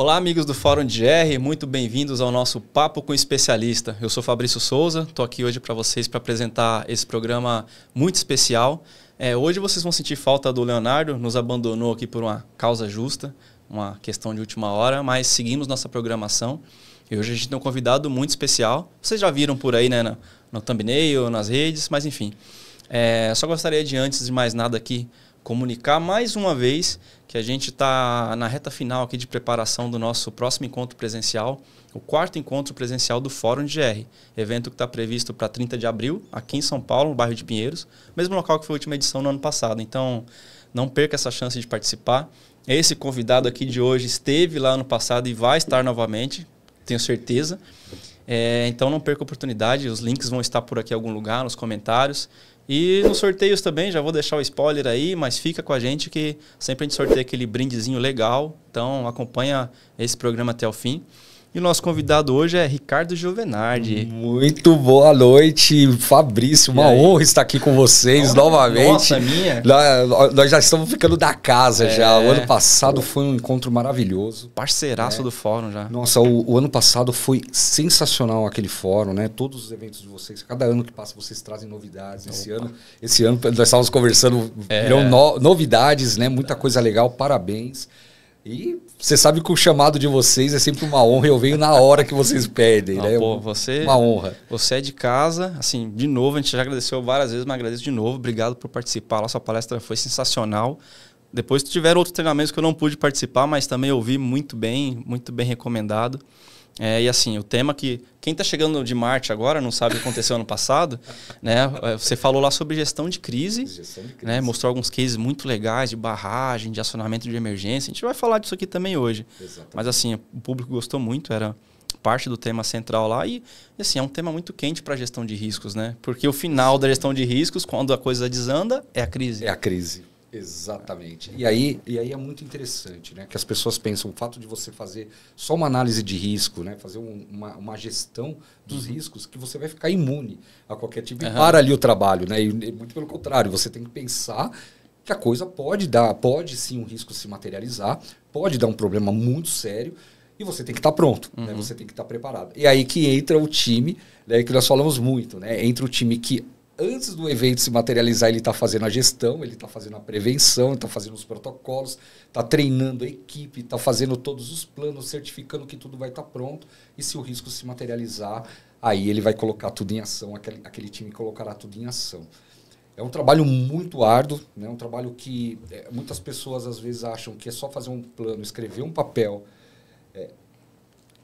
Olá, amigos do Fórum de GR, muito bem-vindos ao nosso Papo com Especialista. Eu sou Fabrício Souza, estou aqui hoje para vocês para apresentar esse programa muito especial. Hoje vocês vão sentir falta do Leonardo, nos abandonou aqui por uma causa justa, uma questão de última hora, mas seguimos nossa programação. E hoje a gente tem um convidado muito especial. Vocês já viram por aí, né, no thumbnail, nas redes, mas enfim. Só gostaria de, antes de mais nada aqui, comunicar mais uma vez que a gente está na reta final aqui de preparação do nosso próximo encontro presencial, o 4º encontro presencial do Fórum de GR, evento que está previsto para 30 de abril, aqui em São Paulo, no bairro de Pinheiros, mesmo local que foi a última edição no ano passado. Então, não perca essa chance de participar. Esse convidado aqui de hoje esteve lá no passado e vai estar novamente, tenho certeza. Então, não perca a oportunidade, os links vão estar por aqui em algum lugar, nos comentários. E nos sorteios também, já vou deixar o spoiler aí, mas fica com a gente que sempre a gente sorteia aquele brindezinho legal. Então acompanha esse programa até o fim. E o nosso convidado hoje é Ricardo Giovenardi. Muito boa noite, Fabrício. Uma honra estar aqui com vocês novamente. Nossa, minha. Nós já estamos ficando da casa já. O ano passado foi um encontro maravilhoso. Parceiraço do fórum já. Nossa, o ano passado foi sensacional aquele fórum, né? Todos os eventos de vocês, cada ano que passa vocês trazem novidades. Esse ano nós estávamos conversando, viram novidades, né? Muita coisa legal, parabéns. E você sabe que o chamado de vocês é sempre uma honra. Eu venho na hora que vocês pedem, né? Pô, uma honra. Você é de casa, assim, de novo, a gente já agradeceu várias vezes, mas agradeço de novo. Obrigado por participar. A sua palestra foi sensacional. Depois tiveram outros treinamentos que eu não pude participar, mas também ouvi muito bem recomendado. E assim, o tema que... Quem está chegando de Marte agora não sabe o que aconteceu ano passado, né? Você falou lá sobre gestão de crise, né? Mostrou alguns cases muito legais de barragem, de acionamento de emergência. A gente vai falar disso aqui também hoje. Exatamente. Mas assim, o público gostou muito, era parte do tema central lá. E assim, é um tema muito quente para a gestão de riscos, né? Porque o final da gestão de riscos, quando a coisa desanda, é a crise. É a crise. Exatamente. E aí é muito interessante, né? Que as pessoas pensam, o fato de você fazer só uma análise de risco, né? Fazer uma gestão dos riscos, que você vai ficar imune a qualquer tipo e para ali o trabalho, né? E muito pelo contrário, você tem que pensar que a coisa pode sim um risco se materializar, pode dar um problema muito sério e você tem que estar pronto, né? Você tem que estar preparado. E aí que entra o time, né? Que nós falamos muito, né? Entra o time que antes do evento se materializar, ele está fazendo a gestão, ele está fazendo a prevenção, está fazendo os protocolos, está treinando a equipe, está fazendo todos os planos, certificando que tudo vai estar pronto. E se o risco se materializar, aí ele vai colocar tudo em ação, aquele time colocará tudo em ação. É um trabalho muito árduo, né? Um trabalho que muitas pessoas às vezes acham que é só fazer um plano, escrever um papel.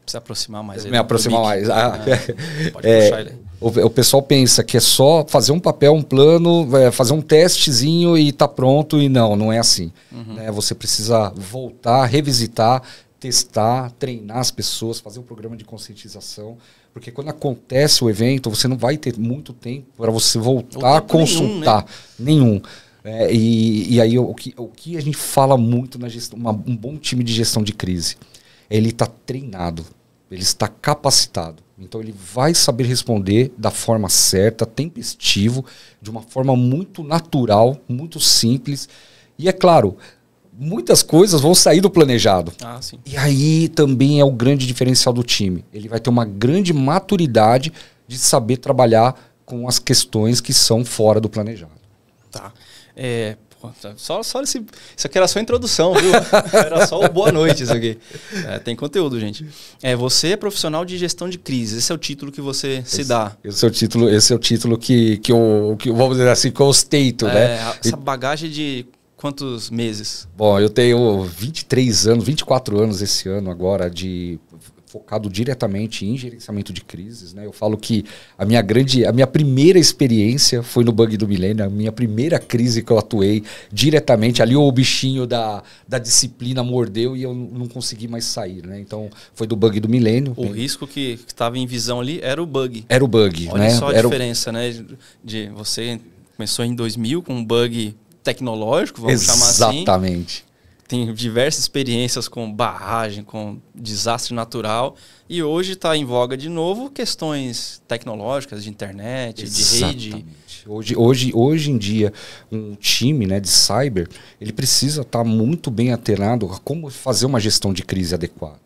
Se aproximar mais. Me aproximar mais. Pode puxar ele. O pessoal pensa que é só fazer um papel, um plano, fazer um testezinho e tá pronto. E não é assim. Né? Você precisa voltar, revisitar, testar, treinar as pessoas, fazer um programa de conscientização. Porque quando acontece o evento, você não vai ter muito tempo para você voltar a consultar. Nenhum. E aí o que a gente fala muito na gestão, um bom time de gestão de crise, ele está treinado. Ele está capacitado. Então, ele vai saber responder da forma certa, tempestivo, de uma forma muito natural, muito simples. E, é claro, muitas coisas vão sair do planejado. Sim. E aí também é o grande diferencial do time. Ele vai ter uma grande maturidade de saber trabalhar com as questões que são fora do planejado. Tá. Só isso aqui era só a introdução, viu? Era só o boa noite isso aqui. Tem conteúdo, gente. Você é profissional de gestão de crise. Esse é o título que você se dá. Esse é o título que eu vamos dizer assim, que eu ostento, né? Essa bagagem de quantos meses? Bom, eu tenho 24 anos esse ano agora focado diretamente em gerenciamento de crises, né? Eu falo que a minha primeira experiência foi no Bug do Milênio, a minha primeira crise que eu atuei diretamente, ali o bichinho da disciplina mordeu e eu não consegui mais sair, né? Então foi do Bug do Milênio. O risco que estava em visão ali era o bug. Era o bug, Olha né? só a diferença, né? De você começou em 2000 com um bug tecnológico, vamos chamar assim. Exatamente. tem diversas experiências com barragem, com desastre natural, e hoje está em voga de novo questões tecnológicas, de internet, Exatamente. de rede. Hoje em dia, um time, né, de cyber, ele precisa estar muito bem atenado a como fazer uma gestão de crise adequada.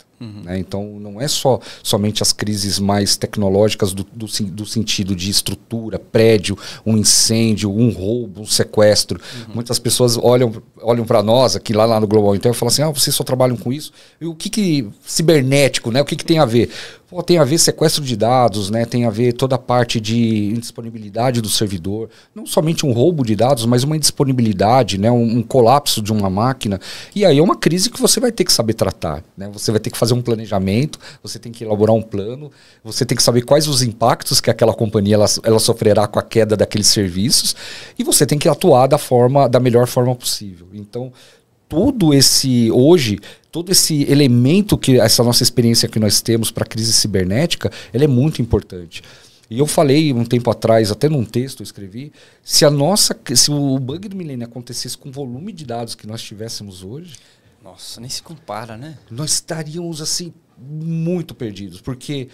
Né? Então, não é somente as crises mais tecnológicas do sentido de estrutura, prédio, um incêndio, um roubo, um sequestro. Muitas pessoas olham para nós, aqui lá no Global Intel, e falam assim, vocês só trabalham com isso? E o que cibernético, né? O que tem a ver? Pô, tem a ver sequestro de dados, né? Tem a ver toda a parte de indisponibilidade do servidor. Não somente um roubo de dados, mas uma indisponibilidade, né? Um colapso de uma máquina. E aí é uma crise que você vai ter que saber tratar. Né? Você vai ter que fazer um planejamento, você tem que elaborar um plano, você tem que saber quais os impactos que aquela companhia ela sofrerá com a queda daqueles serviços, e você tem que atuar da melhor forma possível. Então, todo esse elemento, essa nossa experiência que nós temos para a crise cibernética, ela é muito importante. E eu falei um tempo atrás, até num texto eu escrevi, se o bug do milênio acontecesse com o volume de dados que nós tivéssemos hoje, nossa, nem se compara, né? Nós estaríamos assim muito perdidos, porque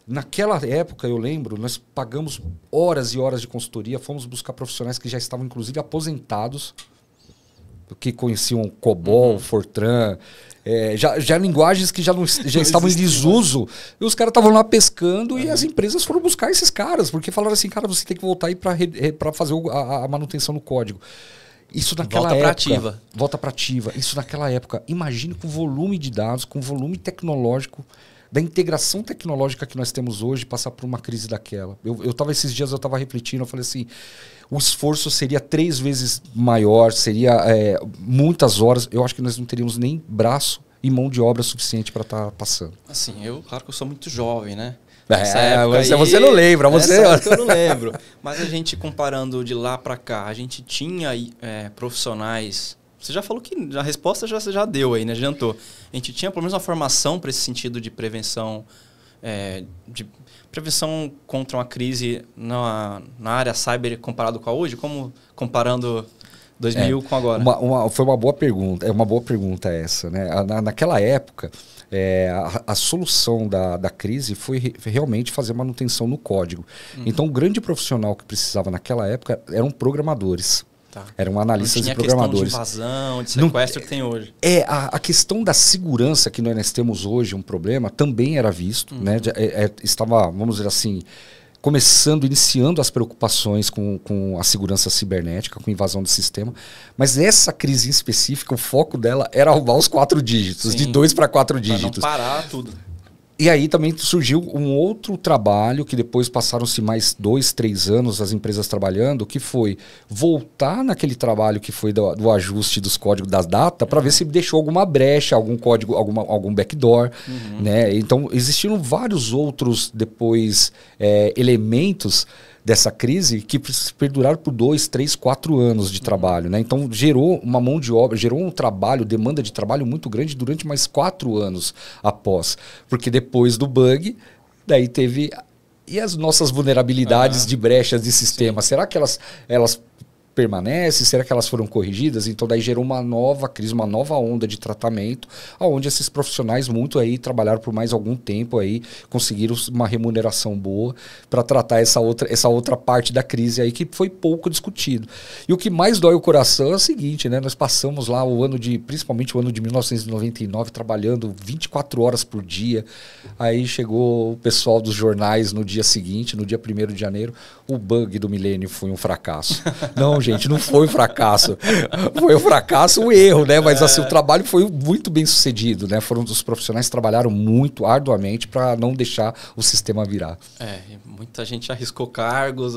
naquela época, eu lembro, nós pagamos horas e horas de consultoria, fomos buscar profissionais que já estavam inclusive aposentados, que conheciam COBOL, Fortran, já linguagens que já estavam em desuso, e os caras estavam lá pescando e as empresas foram buscar esses caras, porque falaram assim, cara, você tem que voltar aí para fazer a manutenção no código. Isso naquela época. Volta para ativa. Isso naquela época. Imagine com o volume de dados, com o volume tecnológico, da integração tecnológica que nós temos hoje, passar por uma crise daquela. Esses dias eu estava refletindo, eu falei assim, o esforço seria 3 vezes maior, seria muitas horas. Eu acho que nós não teríamos nem braço e mão de obra suficiente para estar passando. Assim, claro que eu sou muito jovem, né? Você não lembra, eu não lembro. Mas a gente comparando de lá para cá, a gente tinha profissionais. Você já falou que a resposta já deu aí, né? Adiantou. A gente tinha pelo menos uma formação para esse sentido de prevenção, contra uma crise na área cyber comparado com a hoje, como comparando 2000 com agora. Foi uma boa pergunta. É uma boa pergunta essa, né? Naquela época. A solução da crise foi realmente fazer manutenção no código. Então, o grande profissional que precisava naquela época eram programadores. Tá. Eram analistas e programadores. Não tinha questão de invasão, de sequestro que tem hoje. A questão da segurança que nós temos hoje, um problema, também era visto. Né? Estava, vamos dizer assim, iniciando as preocupações com a segurança cibernética, com invasão do sistema. Mas essa crise em específica, o foco dela era arrumar os 4 dígitos, de 2 para 4 dígitos. Para não parar tudo. E aí também surgiu um outro trabalho, que depois passaram-se mais 2, 3 anos as empresas trabalhando, que foi voltar naquele trabalho que foi do ajuste dos códigos das data, para ver se deixou alguma brecha, algum código, algum backdoor. Né? Então, existiram vários outros, depois, elementos dessa crise que perduraram por 2, 3, 4 anos de trabalho. Né? Então, gerou uma mão de obra, gerou um trabalho, demanda de trabalho muito grande durante mais 4 anos após. Porque depois do bug, daí teve... E as nossas vulnerabilidades de brechas de sistema? Sim. Será que elas permanecem? Será que elas foram corrigidas? Então daí gerou uma nova crise, uma nova onda de tratamento, onde esses profissionais muito aí trabalharam por mais algum tempo aí, conseguiram uma remuneração boa para tratar essa outra parte da crise aí que foi pouco discutido. E o que mais dói o coração é o seguinte, né? Nós passamos lá principalmente o ano de 1999, trabalhando 24 horas por dia. Aí chegou o pessoal dos jornais no dia seguinte, no dia 1º de janeiro, o bug do milênio foi um fracasso. Não, gente, não foi um fracasso. Foi um fracasso, um erro, né? Mas assim, o trabalho foi muito bem sucedido, né? Os profissionais trabalharam muito arduamente para não deixar o sistema virar. Muita gente arriscou cargos,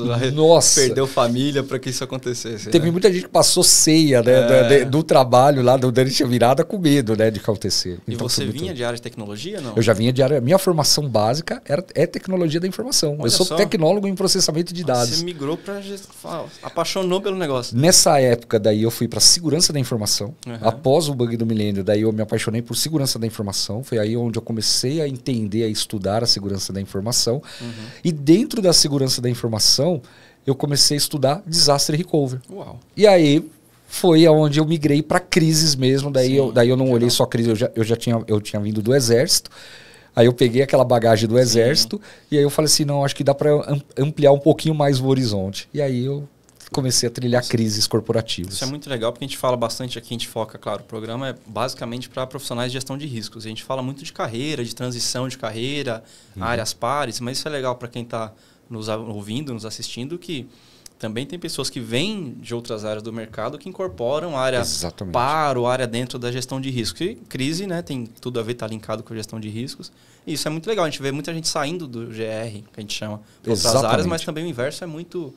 perdeu família para que isso acontecesse. Teve muita gente que passou ceia, né, do trabalho lá, do durante a virada, com medo, né, de acontecer. E então, você vinha de área de tecnologia, não? Eu já vinha de área... Minha formação básica é tecnologia da informação. Eu sou tecnólogo em processamento de dados. Você migrou para... apaixonou pelo negócio. Nessa época, daí eu fui para segurança da informação. Após o bug do milênio, daí eu me apaixonei por segurança da informação. Foi aí onde eu comecei a entender, a estudar a segurança da informação. E dentro da segurança da informação, eu comecei a estudar desastre recovery. Uau. E aí foi onde eu migrei para crises mesmo. Daí, Sim, daí eu não olhei só crise, eu tinha vindo do Exército. Aí eu peguei aquela bagagem do Exército e aí eu falei assim, não, acho que dá para ampliar um pouquinho mais o horizonte. E aí eu comecei a trilhar crises corporativas. Isso é muito legal porque a gente fala bastante aqui, a gente foca, claro, o programa é basicamente para profissionais de gestão de riscos. A gente fala muito de carreira, de transição de carreira, áreas pares, mas isso é legal para quem está nos ouvindo, nos assistindo, que também tem pessoas que vêm de outras áreas do mercado que incorporam a área par ou área dentro da gestão de riscos. E crise, né, tem tudo a ver, está linkado com a gestão de riscos. E isso é muito legal. A gente vê muita gente saindo do GR, que a gente chama, para outras áreas, mas também o inverso é muito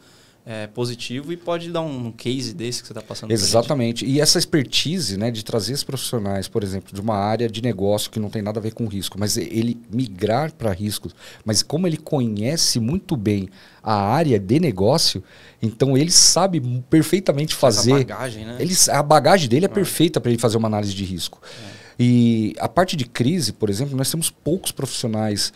positivo e pode dar um case desse que você está passando. Exatamente. E essa expertise, né, de trazer esses profissionais, por exemplo, de uma área de negócio que não tem nada a ver com risco, mas ele migrar para riscos, mas como ele conhece muito bem a área de negócio, então ele sabe perfeitamente fazer. A bagagem, né? A bagagem dele é perfeita para ele fazer uma análise de risco. E a parte de crise, por exemplo, nós temos poucos profissionais,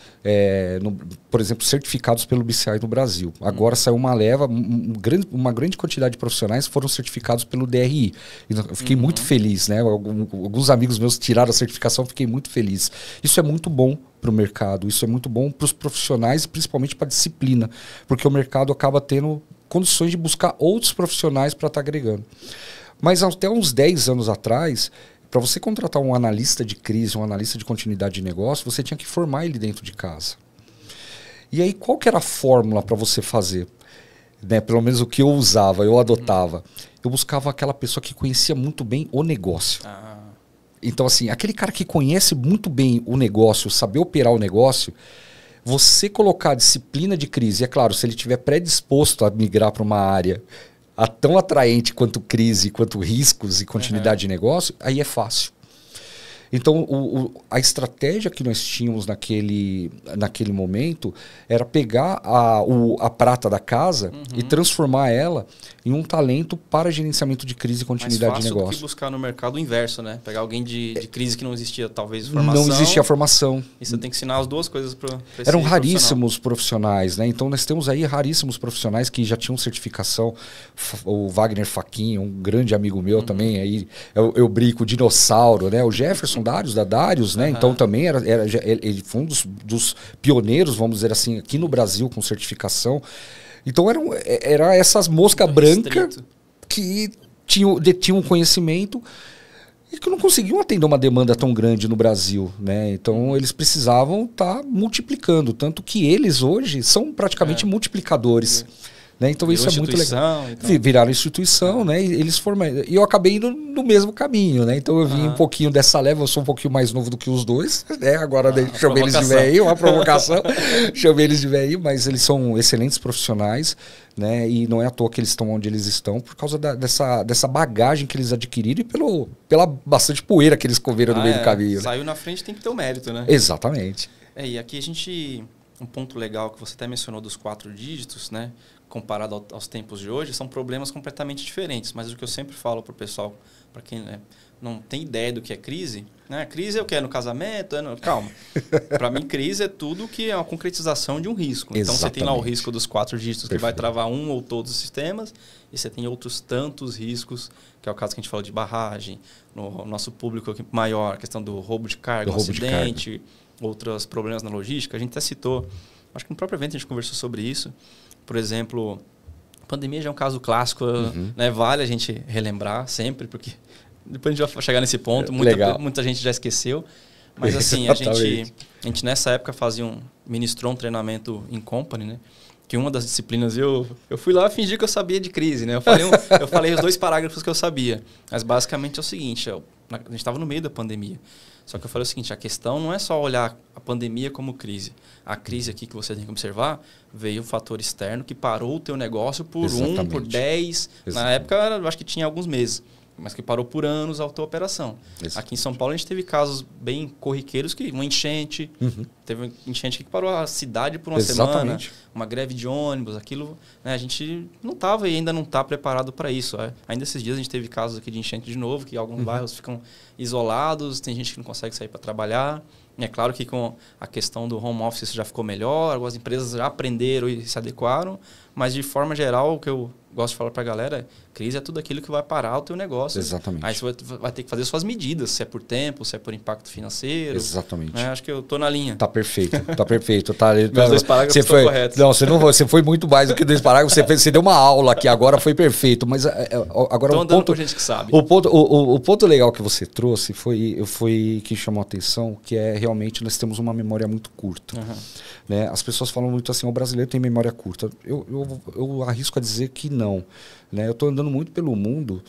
por exemplo, certificados pelo BCI no Brasil. Agora saiu uma leva, uma grande quantidade de profissionais foram certificados pelo DRI. Eu fiquei muito feliz, né? Alguns amigos meus tiraram a certificação, fiquei muito feliz. Isso é muito bom para o mercado, isso é muito bom para os profissionais e principalmente para a disciplina, porque o mercado acaba tendo condições de buscar outros profissionais para estar agregando. Mas até uns 10 anos atrás, para você contratar um analista de crise, um analista de continuidade de negócio, você tinha que formar ele dentro de casa. E aí, qual que era a fórmula para você fazer? Né? Pelo menos o que eu usava, eu adotava. Eu buscava aquela pessoa que conhecia muito bem o negócio. Então, assim, aquele cara que conhece muito bem o negócio, saber operar o negócio, você colocar a disciplina de crise, é claro, se ele estiver predisposto a migrar para uma área tão atraente quanto crise, quanto riscos e continuidade de negócio, aí é fácil. Então, a estratégia que nós tínhamos naquele momento era pegar a prata da casa e transformar ela em um talento para gerenciamento de crise e continuidade de negócio. Mais fácil do que buscar no mercado o inverso, né? Pegar alguém de crise que não existia, talvez, formação. Não existia formação. E você tem que ensinar as duas coisas para esse Eram raríssimos profissionais, né? Então, nós temos aí raríssimos profissionais que já tinham certificação. O Wagner Fachin, um grande amigo meu também, aí eu brinco, dinossauro, né? O Jefferson da Darius, né? Então também ele foi um dos pioneiros, vamos dizer assim, aqui no Brasil com certificação. Então era essas moscas brancas que detinham conhecimento e que não conseguiam atender uma demanda tão grande no Brasil, né? Então eles precisavam estar multiplicando, tanto que eles hoje são praticamente multiplicadores. Né? Então isso é muito legal. Então. Viraram instituição, né? E eles formaram. E eu acabei indo no mesmo caminho, né? Então eu vim um pouquinho dessa leva, eu sou um pouquinho mais novo do que os dois, né? Agora chamei eles de velhinho, uma provocação. Chamei eles de velhinho, mas eles são excelentes profissionais, né? E não é à toa que eles estão onde eles estão por causa dessa bagagem que eles adquiriram e pela bastante poeira que eles comeram no meio do caminho. Saiu na frente, tem que ter o mérito, né? Exatamente. E aqui um ponto legal que você até mencionou dos 4 dígitos, né? Comparado aos tempos de hoje, são problemas completamente diferentes. Mas o que eu sempre falo para o pessoal, para quem não tem ideia do que é crise, né? Crise é o que? É no casamento? Calma. Para mim, crise é tudo que é uma concretização de um risco. Exatamente. Então, você tem lá o risco dos 4 dígitos que vai travar um ou todos os sistemas, e você tem outros tantos riscos, que é o caso que a gente falou de barragem, no nosso público aqui maior, a questão do roubo de carga, acidente, outros problemas na logística. A gente até citou, acho que no próprio evento a gente conversou sobre isso. Por exemplo, a pandemia já é um caso clássico, né? Vale a gente relembrar sempre, porque depois a gente vai chegar nesse ponto, muita gente já esqueceu. Mas assim, a gente nessa época ministrou um treinamento em company, né? Que uma das disciplinas, eu fui lá e fingi que eu sabia de crise, né? Eu falei os 2 parágrafos que eu sabia. Mas basicamente é o seguinte, a gente estava no meio da pandemia. Só que eu falei o seguinte, a questão não é só olhar a pandemia como crise. A crise aqui que você tem que observar, veio um fator externo que parou o teu negócio por 1, por 10. Na época, eu acho que tinha alguns meses. Mas que parou por anos a tua operação. Aqui em São Paulo, a gente teve casos bem corriqueiros, uma enchente. Teve uma enchente que parou a cidade por uma semana. Uma greve de ônibus, aquilo... Né, a gente não estava e ainda não está preparado para isso. Ainda esses dias a gente teve casos aqui de enchente de novo, que alguns bairros ficam isolados, tem gente que não consegue sair para trabalhar. É claro que com a questão do home office isso já ficou melhor, algumas empresas já aprenderam e se adequaram, mas de forma geral o que eu gosto de falar para a galera é crise é tudo aquilo que vai parar o teu negócio. Exatamente. Aí você vai ter que fazer suas medidas, se é por tempo, se é por impacto financeiro. Exatamente. Né? Acho que eu tô na linha. Tá perfeito, tá perfeito. Tá, Meus 2 parágrafos estão corretos. Não, você foi muito mais do que 2 parágrafos, você deu uma aula aqui, agora foi perfeito. Mas agora Tô o andando ponto, com gente que sabe. o ponto legal que você trouxe foi que chamou a atenção, que é realmente nós temos uma memória muito curta. Uhum. Né? As pessoas falam muito assim, o brasileiro tem memória curta. Eu arrisco a dizer que não. Né? Eu estou andando muito pelo mundo,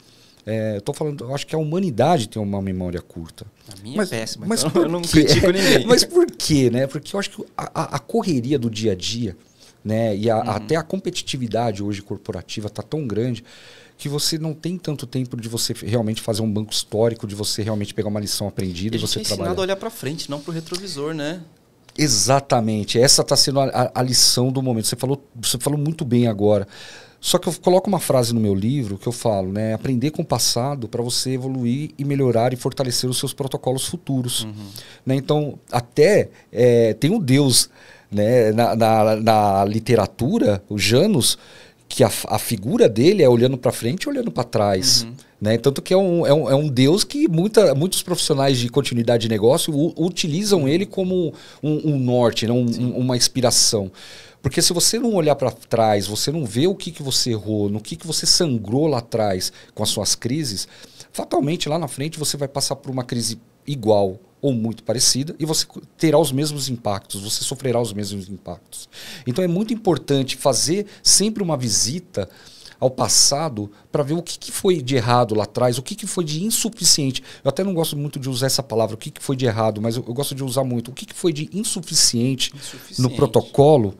eu acho que a humanidade tem uma memória curta. A minha é péssima, mas então eu não critico ninguém. Mas por quê? Né? Porque eu acho que a correria do dia a dia, né? E até a competitividade hoje corporativa está tão grande que você não tem tanto tempo de você realmente fazer um banco histórico, de você realmente pegar uma lição aprendida e você trabalhar. Ensinado a olhar para frente, não para o retrovisor, né? Exatamente. Essa está sendo a lição do momento. Você falou muito bem agora. Só que eu coloco uma frase no meu livro que eu falo, né? Aprender com o passado para você evoluir e melhorar e fortalecer os seus protocolos futuros. Uhum. Né? Então, até tem um Deus, né? Na literatura, o Janus, que a figura dele é olhando para frente e olhando para trás. Uhum. Né? Tanto que é um Deus que muitos profissionais de continuidade de negócio utilizam ele como um norte, né? Uma inspiração. Porque se você não olhar para trás, você não vê o que você errou, no que você sangrou lá atrás com as suas crises, fatalmente lá na frente você vai passar por uma crise igual ou muito parecida e você terá os mesmos impactos, você sofrerá os mesmos impactos. Então é muito importante fazer sempre uma visita ao passado para ver o que foi de errado lá atrás, o que foi de insuficiente. Eu até não gosto muito de usar essa palavra, o que foi de errado, mas eu gosto de usar muito. O que foi de insuficiente no protocolo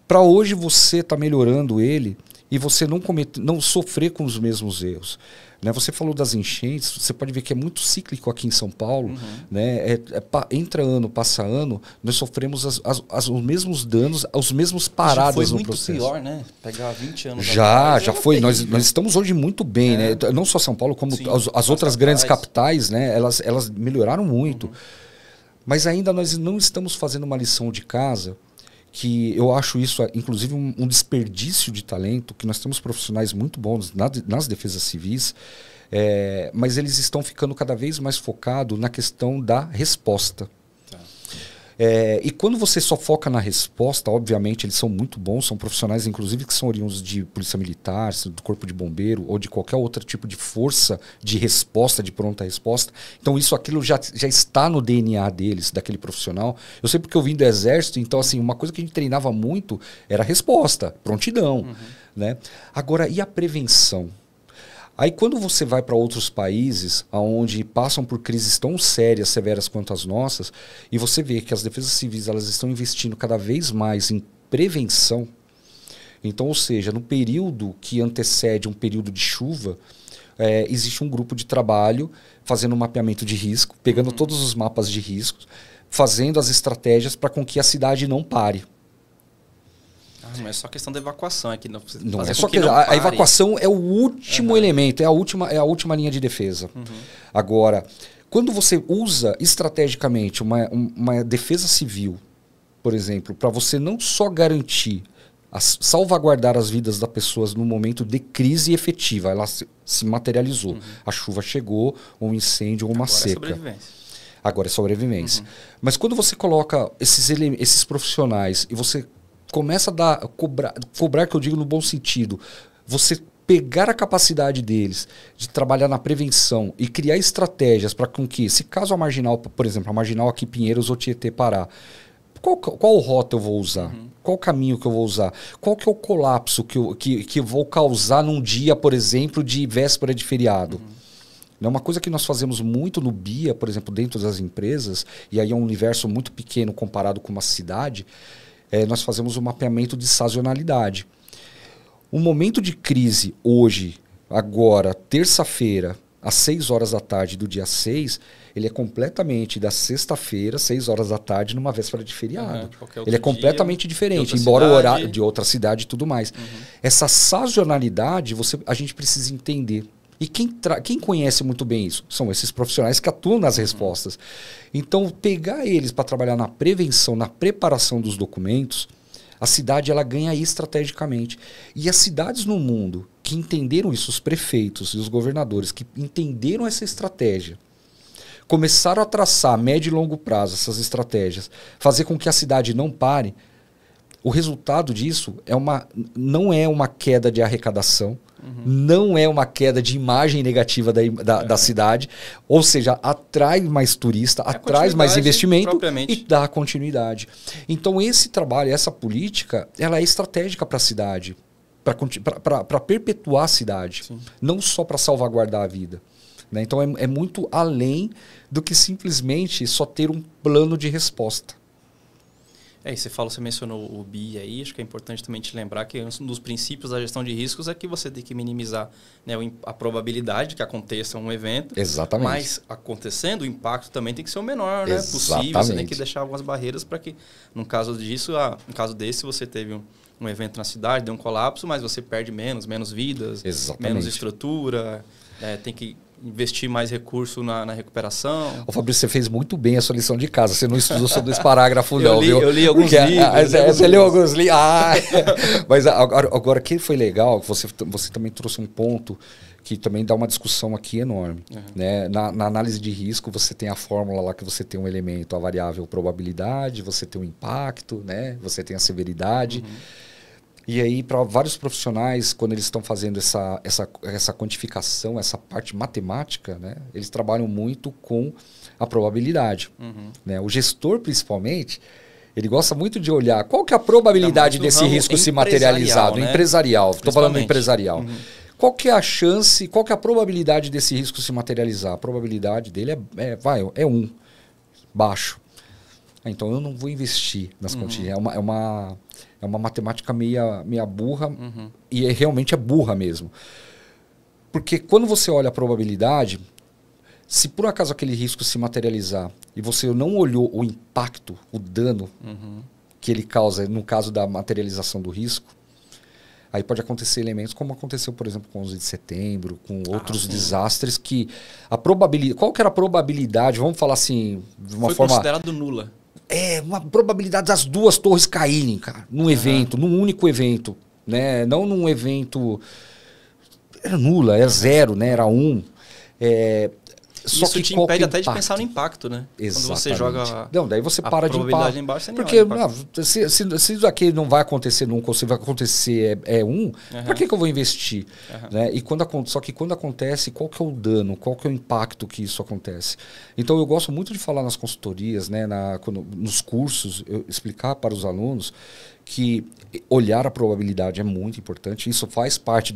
para hoje você estar melhorando ele e você não sofrer com os mesmos erros. Né? Você falou das enchentes, você pode ver que é muito cíclico aqui em São Paulo. Uhum. Né? Entra ano, passa ano, nós sofremos os mesmos danos, os mesmos paradas no processo. Já foi muito pior, né? Pegar 20 anos atrás. Já foi. Nós estamos hoje muito bem. Né? Não só São Paulo, como as outras grandes capitais, né? Elas melhoraram muito. Uhum. Mas ainda nós não estamos fazendo uma lição de casa, que eu acho isso, inclusive, um desperdício de talento, que nós temos profissionais muito bons nas defesas civis, mas eles estão ficando cada vez mais focados na questão da resposta. Tá. E quando você só foca na resposta, obviamente eles são muito bons, são profissionais, inclusive, que são oriundos de polícia militar, do corpo de bombeiro ou de qualquer outro tipo de força de resposta, de pronta resposta. Então aquilo já está no DNA deles, daquele profissional. Eu sei porque eu vim do exército, então assim, uma coisa que a gente treinava muito era resposta, prontidão. Uhum. Né? Agora, e a prevenção? Aí quando você vai para outros países onde passam por crises tão sérias, severas quanto as nossas, e você vê que as defesas civis elas estão investindo cada vez mais em prevenção, então, ou seja, no período que antecede um período de chuva, existe um grupo de trabalho fazendo um mapeamento de risco, pegando todos os mapas de riscos, fazendo as estratégias para com que a cidade não pare. Não é só questão da evacuação, aqui não é só que a evacuação é o último elemento, é a última linha de defesa. Uhum. Agora, quando você usa estrategicamente uma defesa civil, por exemplo, para você não só garantir, salvaguardar as vidas das pessoas no momento de crise efetiva, ela se materializou. Uhum. A chuva chegou, um incêndio ou uma seca. Agora é sobrevivência. Uhum. Mas quando você coloca esses profissionais e você começa a cobrar, que eu digo no bom sentido, você pegar a capacidade deles de trabalhar na prevenção e criar estratégias para com que, se caso a marginal, por exemplo, a marginal aqui Pinheiros ou Tietê parar, qual rota eu vou usar? Uhum. Qual caminho que eu vou usar? Qual que é o colapso que eu vou causar num dia, por exemplo, de véspera de feriado? Uhum. Uma coisa que nós fazemos muito no BIA, por exemplo, dentro das empresas, e aí é um universo muito pequeno comparado com uma cidade, nós fazemos um mapeamento de sazonalidade. O momento de crise hoje, agora, terça-feira, às 6 horas da tarde do dia 6, ele é completamente da sexta-feira, 6 horas da tarde, numa véspera de feriado. Ele é completamente diferente, embora o horário de outra cidade e tudo mais. Uhum. Essa sazonalidade, a gente precisa entender. E quem conhece muito bem isso? São esses profissionais que atuam nas respostas. Então, pegar eles para trabalhar na prevenção, na preparação dos documentos, a cidade ela ganha estrategicamente. E as cidades no mundo que entenderam isso, os prefeitos e os governadores, que entenderam essa estratégia, começaram a traçar a médio e longo prazo essas estratégias, fazer com que a cidade não pare, o resultado disso não é uma queda de arrecadação, não é uma queda de imagem negativa da cidade, ou seja, atrai mais turista, atrai mais investimento e dá continuidade. Então esse trabalho, essa política, ela é estratégica para a cidade, para perpetuar a cidade, Sim. não só para salvaguardar a vida. Né? Então é muito além do que simplesmente só ter um plano de resposta. E você mencionou o BI aí, acho que é importante também te lembrar que um dos princípios da gestão de riscos é que você tem que minimizar, né, a probabilidade que aconteça um evento. Exatamente. Mas acontecendo, o impacto também tem que ser o menor, né, possível. Você tem que deixar algumas barreiras para que, no caso desse, você teve um evento na cidade, deu um colapso, mas você perde menos vidas, Exatamente. menos estrutura, tem que investir mais recurso na recuperação. Ô Fabrício, você fez muito bem a sua lição de casa. Você não estudou sobre esse parágrafo, não, viu? Eu li alguns livros. Você leu alguns livros. Mas agora que foi legal, você também trouxe um ponto que também dá uma discussão aqui enorme. Né? Na análise de risco, você tem a fórmula lá que você tem um elemento, a variável probabilidade, você tem o impacto, né? Você tem a severidade. E aí, para vários profissionais, quando eles estão fazendo essa quantificação, essa parte matemática, né, eles trabalham muito com a probabilidade. Né? O gestor, principalmente, ele gosta muito de olhar qual que é a probabilidade desse risco se materializar. No empresarial, estou falando do empresarial. Qual que é a chance, qual que é a probabilidade desse risco se materializar? A probabilidade dele é 1, baixo. Então, eu não vou investir nas continhas. É uma matemática meia burra e realmente é burra mesmo. Porque quando você olha a probabilidade, se por acaso aquele risco se materializar e você não olhou o impacto, o dano que ele causa no caso da materialização do risco, aí pode acontecer elementos como aconteceu, por exemplo, com o 11 de setembro, com outros desastres que a probabilidade... Qual que era a probabilidade? Vamos falar assim, de uma forma... Foi considerado nula. Uma probabilidade das duas torres caírem, cara, num evento, num único evento, né? Não num evento... Era nula, era 0, né? Era 1. Só isso que te impede até de pensar no impacto, né? Exatamente. Quando você joga daí você para de probabilidade embaixo, você porque se isso aqui não vai acontecer nunca, ou se vai acontecer 1, para que eu vou investir? Né? Só que quando acontece, qual que é o dano, qual que é o impacto que isso acontece? Então eu gosto muito de falar nas consultorias, né, nos cursos, eu explicar para os alunos que olhar a probabilidade é muito importante. Isso faz parte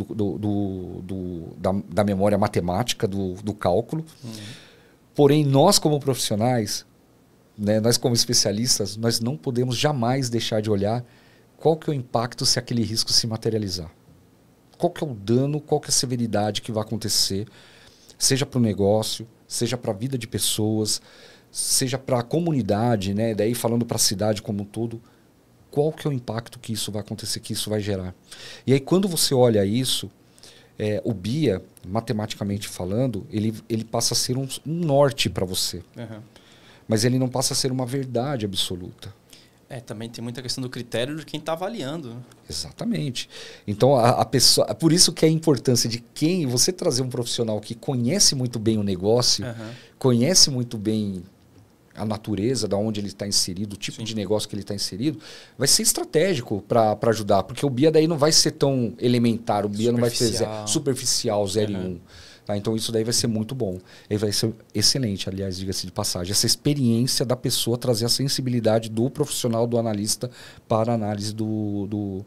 da memória matemática, do cálculo. Porém, nós como profissionais, né, nós como especialistas, nós não podemos jamais deixar de olhar qual que é o impacto se aquele risco se materializar. Qual que é o dano, qual que é a severidade que vai acontecer, seja para o negócio, seja para a vida de pessoas, seja para a comunidade, né, daí falando para a cidade como um todo. Qual que é o impacto que isso vai acontecer, que isso vai gerar? E aí, quando você olha isso, o BIA, matematicamente falando, ele passa a ser um norte para você. Mas ele não passa a ser uma verdade absoluta. Também tem muita questão do critério de quem está avaliando. Né? Exatamente. Então, a pessoa, por isso que é a importância de você trazer um profissional que conhece muito bem o negócio, conhece muito bem a natureza, da onde ele está inserido, o tipo de negócio que ele está inserido, vai ser estratégico para ajudar, porque o BIA daí não vai ser tão elementar, o BIA não vai ser superficial, 0 e 1. Tá? Então isso daí vai ser muito bom. Ele vai ser excelente, aliás, diga-se de passagem. Essa experiência da pessoa trazer a sensibilidade do profissional, do analista, para a análise do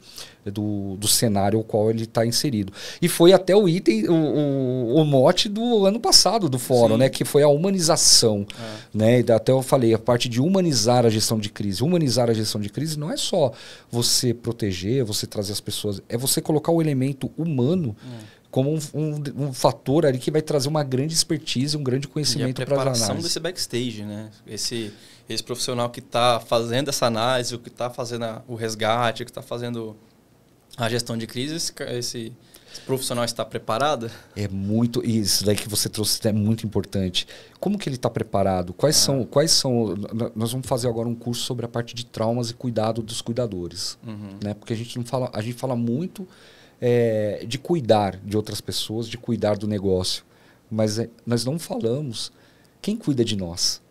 cenário ao qual ele está inserido. E foi até o item, o mote do ano passado do fórum, né? Que foi a humanização. Né? E até eu falei, a parte de humanizar a gestão de crise. Humanizar a gestão de crise não é só você proteger, você trazer as pessoas, é você colocar o elemento humano como um fator ali que vai trazer uma grande expertise, um grande conhecimento para a análise. A preparação desse backstage, né? Esse profissional que está fazendo essa análise, o que está fazendo o resgate, o que está fazendo A gestão de crise, esse profissional está preparado? É muito... Isso daí que você trouxe é muito importante. Como que ele está preparado? Quais são... Nós vamos fazer agora um curso sobre a parte de traumas e cuidado dos cuidadores. Né? Porque a gente não fala... A gente fala muito de cuidar de outras pessoas, de cuidar do negócio. Mas nós não falamos quem cuida de nós.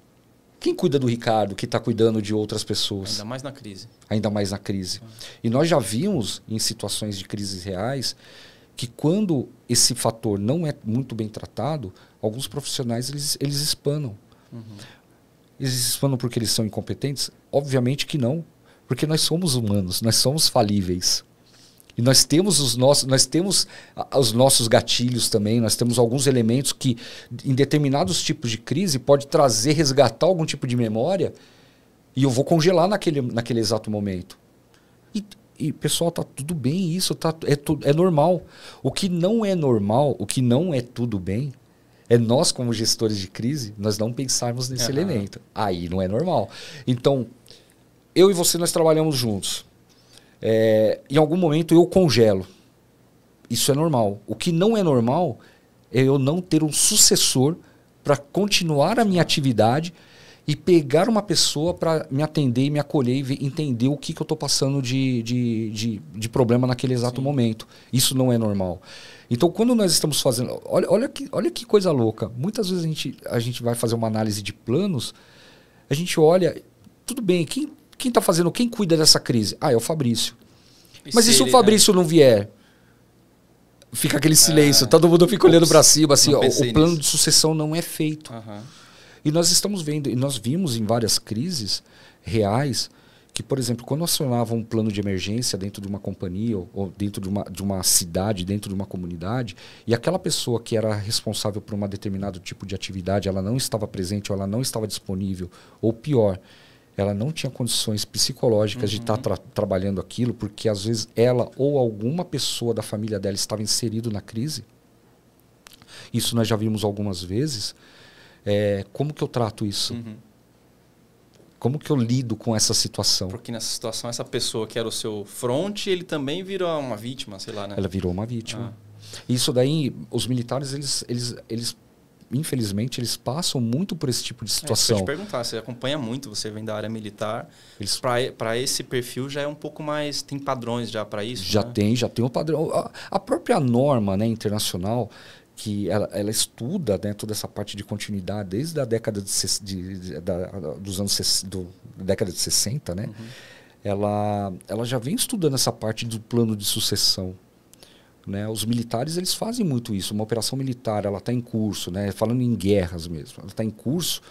Quem cuida do Ricardo, que está cuidando de outras pessoas? Ainda mais na crise. Ainda mais na crise. E nós já vimos, em situações de crises reais, que quando esse fator não é muito bem tratado, alguns profissionais eles espanam. Eles espanam porque eles são incompetentes? Obviamente que não. Porque nós somos humanos, nós somos falíveis. E nós temos os nossos gatilhos também, nós temos alguns elementos que, em determinados tipos de crise, pode resgatar algum tipo de memória e eu vou congelar naquele exato momento. E pessoal, tá tudo bem isso, é normal. O que não é normal, o que não é tudo bem, é nós, como gestores de crise, nós não pensarmos nesse elemento. Aí não é normal. Então, eu e você, nós trabalhamos juntos. Em algum momento eu congelo. Isso é normal. O que não é normal é eu não ter um sucessor para continuar a minha atividade e pegar uma pessoa para me atender e me acolher e entender o que eu estou passando de problema naquele exato momento. Isso não é normal. Então, quando nós estamos fazendo... Olha que coisa louca. Muitas vezes a gente vai fazer uma análise de planos, a gente olha... Tudo bem, quem está fazendo, quem cuida dessa crise? É o Fabrício. Mas e se o Fabrício não vier? Fica aquele silêncio, todo mundo fica olhando para cima, assim, o plano de sucessão não é feito. E nós estamos vendo, e nós vimos em várias crises reais, que, por exemplo, quando acionava um plano de emergência dentro de uma companhia, ou dentro de uma cidade, dentro de uma comunidade, e aquela pessoa que era responsável por um determinado tipo de atividade, ela não estava presente, ou ela não estava disponível, ou pior, ela não tinha condições psicológicas de estar trabalhando aquilo, porque às vezes ela ou alguma pessoa da família dela estava inserido na crise. Isso nós já vimos algumas vezes. Como que eu trato isso? Como que eu lido com essa situação? Porque nessa situação, essa pessoa que era o seu front, ele também virou uma vítima, sei lá, né? Ela virou uma vítima. Isso daí, os militares, eles infelizmente, eles passam muito por esse tipo de situação. Eu te perguntar, você acompanha muito, você vem da área militar. Para esse perfil já é um pouco mais... Tem padrões já para isso? Já tem um padrão. A própria norma, né, internacional, que ela estuda, né, toda essa parte de continuidade desde a década dos anos década de 60, né? Ela já vem estudando essa parte do plano de sucessão. Né? Os militares, eles fazem muito isso. Uma operação militar, ela está em curso, né? Falando em guerras mesmo, ela está em curso,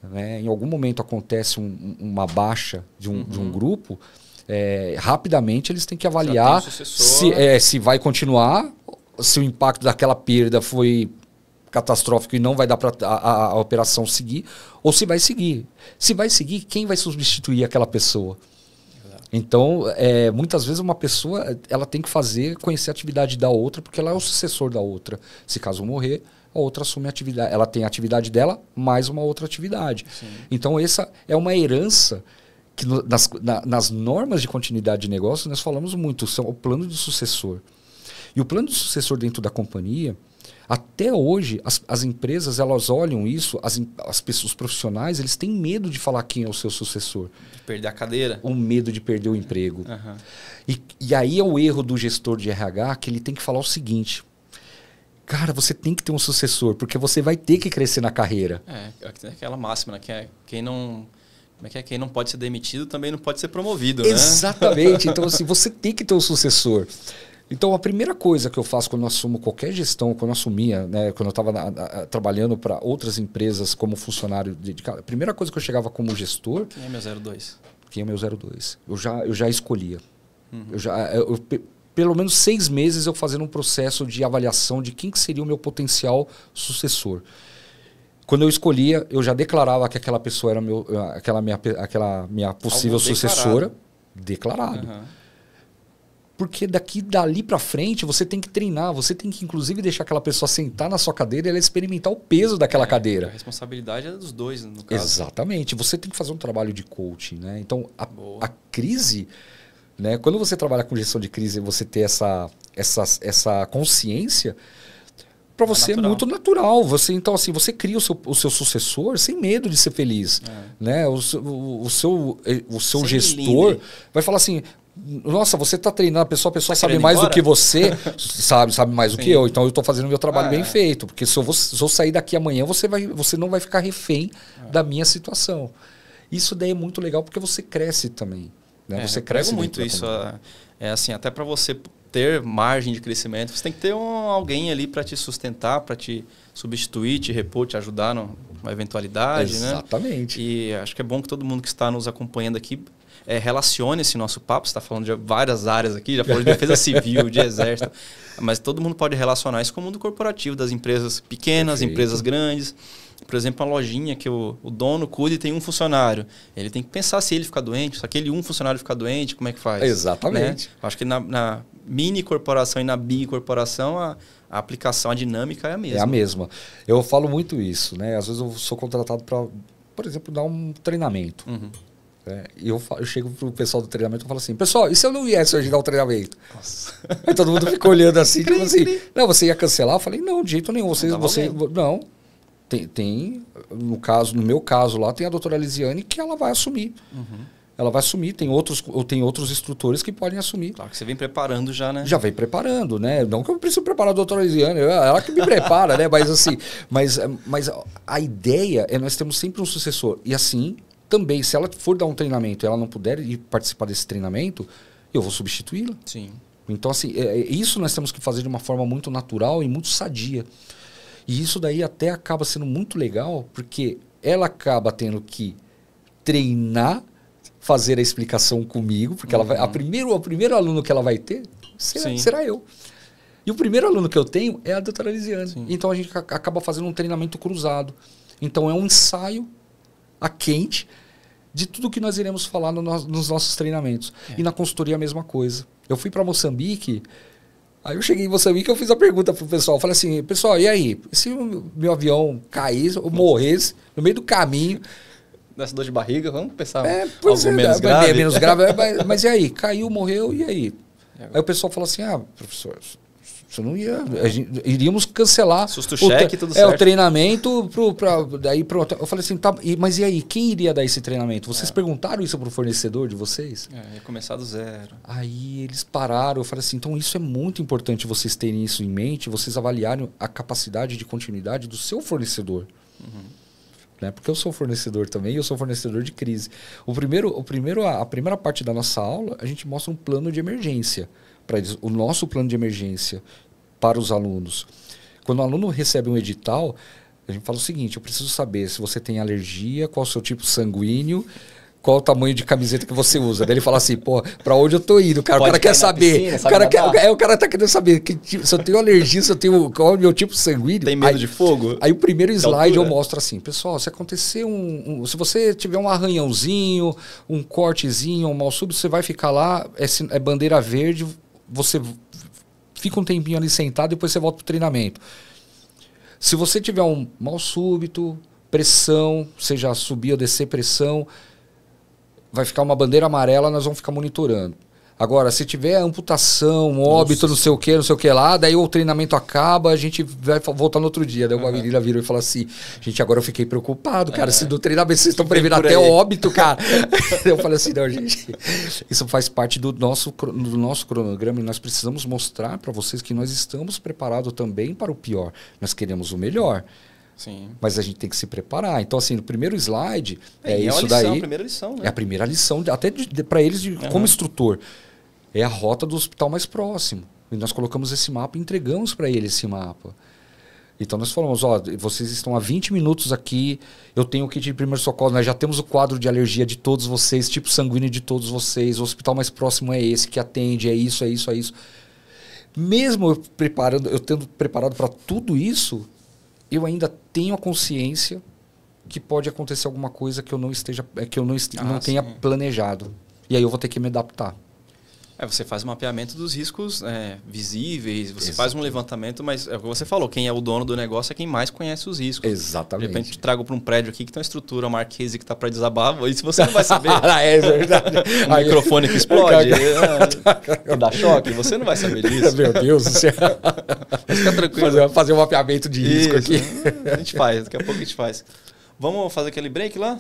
né? Em algum momento acontece uma baixa de um grupo, rapidamente eles têm que avaliar se vai continuar, se o impacto daquela perda foi catastrófico e não vai dar para a operação seguir, ou se vai seguir. Se vai seguir, quem vai substituir aquela pessoa? Então, muitas vezes uma pessoa ela tem que conhecer a atividade da outra, porque ela é o sucessor da outra. Se caso morrer, a outra assume a atividade. Ela tem a atividade dela, mais uma outra atividade. Sim. Então, essa é uma herança que nas normas de continuidade de negócio nós falamos muito, são o plano de sucessor. E o plano de sucessor dentro da companhia, até hoje, as empresas elas olham isso, os profissionais eles têm medo de falar quem é o seu sucessor. De perder a cadeira. O medo de perder o emprego. E aí é o erro do gestor de RH, que ele tem que falar o seguinte: cara, você tem que ter um sucessor, porque você vai ter que crescer na carreira. Aquela máxima, né? Que é quem não... Como é que é? Quem não pode ser demitido também não pode ser promovido. Exatamente. Então, assim, você tem que ter um sucessor. Então, a primeira coisa que eu faço quando eu assumo qualquer gestão, quando eu assumia, né, quando eu estava trabalhando para outras empresas como funcionário dedicado, a primeira coisa que eu chegava como gestor... Quem é meu 02? Quem é meu 02? Eu já escolhia. Pelo menos 6 meses eu fazendo um processo de avaliação de quem que seria o meu potencial sucessor. Quando eu escolhia, eu já declarava que aquela pessoa era aquela minha possível sucessora. Declarado. Porque dali para frente você tem que treinar, você tem que inclusive deixar aquela pessoa sentar na sua cadeira e ela experimentar o peso daquela cadeira. A responsabilidade é dos dois, no caso. Exatamente. Você tem que fazer um trabalho de coaching, né? Então, a crise, né? Quando você trabalha com gestão de crise e você ter essa consciência, para você é muito natural. Então, assim, você cria o seu sucessor sem medo de ser feliz. Né? O seu gestor vai falar assim, nossa, você está treinando, a pessoa sabe mais do que você, sabe mais do que eu, então eu estou fazendo o meu trabalho bem feito, porque se eu sair daqui amanhã, você não vai ficar refém da minha situação. Isso daí é muito legal, porque você cresce também. Né? Você cresce muito isso. Assim, até para você ter margem de crescimento, você tem que ter alguém ali para te sustentar, para te substituir, te repor, te ajudar numa eventualidade. Exatamente. Né? E acho que é bom que todo mundo que está nos acompanhando aqui relacione esse nosso papo. Você está falando de várias áreas aqui, já falou de defesa civil, de exército, mas todo mundo pode relacionar isso com o mundo corporativo, das empresas pequenas, empresas grandes. Por exemplo, uma lojinha que o dono cuida e tem um funcionário. Ele tem que pensar se ele ficar doente, se aquele um funcionário ficar doente, como é que faz? Exatamente. Né? Acho que na mini corporação e na bicorporação a aplicação, a dinâmica é a mesma. É a mesma. Eu falo muito isso, né? Às vezes eu sou contratado para, por exemplo, dar um treinamento. E eu chego pro pessoal do treinamento e falo assim, pessoal, e se eu não viesse hoje dar um treinamento? Nossa. Aí todo mundo fica olhando assim, tipo assim, não, você ia cancelar? Eu falei, não, de jeito nenhum. Não. Tem no meu caso lá, tem a doutora Lisiane que ela vai assumir. Ela vai assumir, tem outros instrutores que podem assumir. Claro que você vem preparando já, né? Já vem preparando, né? Não que eu preciso preparar a doutora Lisiane, ela que me prepara, né? Mas assim, mas a ideia é nós temos sempre um sucessor. E assim, também, se ela for dar um treinamento e ela não puder ir participar desse treinamento, eu vou substituí-la. Sim. Então, assim, isso nós temos que fazer de uma forma muito natural e muito sadia. E isso daí até acaba sendo muito legal, porque ela acaba tendo que treinar, fazer a explicação comigo, porque ela vai, o primeiro aluno que ela vai ter será eu. E o primeiro aluno que eu tenho é a doutora Lisiane. Sim. Então a gente acaba fazendo um treinamento cruzado. Então é um ensaio a quente de tudo que nós iremos falar nos nossos treinamentos. E na consultoria a mesma coisa. Eu fui para Moçambique. Aí eu cheguei em Moçambique e eu fiz a pergunta pro pessoal. Eu falei assim, pessoal, e aí? Se o meu avião caísse ou morresse no meio do caminho... Dessa dor de barriga, vamos pensar algo menos grave. Menos grave, mas e aí? Caiu, morreu, e aí? Aí o pessoal falou assim, professor, você não ia... iríamos cancelar cheque, tudo certo. O treinamento daí pronto. Eu falei assim, tá, mas e aí? Quem iria dar esse treinamento? Vocês perguntaram isso pro fornecedor de vocês? Ia começar do zero. Aí eles pararam. Eu falei assim, então isso é muito importante vocês terem isso em mente, vocês avaliarem a capacidade de continuidade do seu fornecedor. Né? Porque eu sou fornecedor também, eu sou fornecedor de crise. A primeira parte da nossa aula, a gente mostra um plano de emergência para eles, o nosso plano de emergência para os alunos. Quando o aluno recebe um edital, a gente fala o seguinte, eu preciso saber se você tem alergia, qual é o seu tipo sanguíneo, qual o tamanho de camiseta que você usa. Daí ele fala assim, pô, pra onde eu tô indo, cara? O cara quer saber. O cara tá querendo saber se eu tenho alergia, qual é o meu tipo sanguíneo. Tem medo de fogo? Aí o primeiro slide eu mostro assim, pessoal, se acontecer se você tiver um arranhãozinho, um cortezinho, um mal súbito, você vai ficar lá, é bandeira verde, você fica um tempinho ali sentado, depois você volta pro treinamento. Se você tiver um mal súbito, pressão, seja subir ou descer pressão, vai ficar uma bandeira amarela, nós vamos ficar monitorando. Agora, se tiver amputação, óbito, não sei o que lá, daí o treinamento acaba, a gente vai voltar no outro dia. Daí uma menina virou e falou assim, gente, agora eu fiquei preocupado, cara, se do treinamento vocês estão prevendo até óbito, cara. Eu falei assim, não, gente, isso faz parte do nosso cronograma e nós precisamos mostrar para vocês que nós estamos preparados também para o pior. Nós queremos o melhor. Sim. Mas a gente tem que se preparar. Então, assim, no primeiro slide, isso daí. É a primeira lição, né? É a primeira lição, até para eles como instrutor. É a rota do hospital mais próximo. E nós colocamos esse mapa e entregamos para eles esse mapa. Então nós falamos, vocês estão há 20 minutos aqui, eu tenho o kit de primeiro socorro, nós já temos o quadro de alergia de todos vocês, tipo sanguíneo de todos vocês, o hospital mais próximo é esse, que atende, é isso, é isso, é isso. Mesmo eu tendo preparado para tudo isso, eu ainda tenho a consciência que pode acontecer alguma coisa que eu não tenha planejado. E aí eu vou ter que me adaptar. Você faz um mapeamento dos riscos visíveis, você faz um levantamento, mas é o que você falou, quem é o dono do negócio é quem mais conhece os riscos. Exatamente. De repente, trago para um prédio aqui que tem uma estrutura marquise que está para desabar, isso você não vai saber. É verdade. Um microfone que explode, que dá choque, você não vai saber disso. Meu Deus do céu. Mas fica tranquilo. Fazer um mapeamento de risco aqui. A gente faz, daqui a pouco a gente faz. Vamos fazer aquele break lá?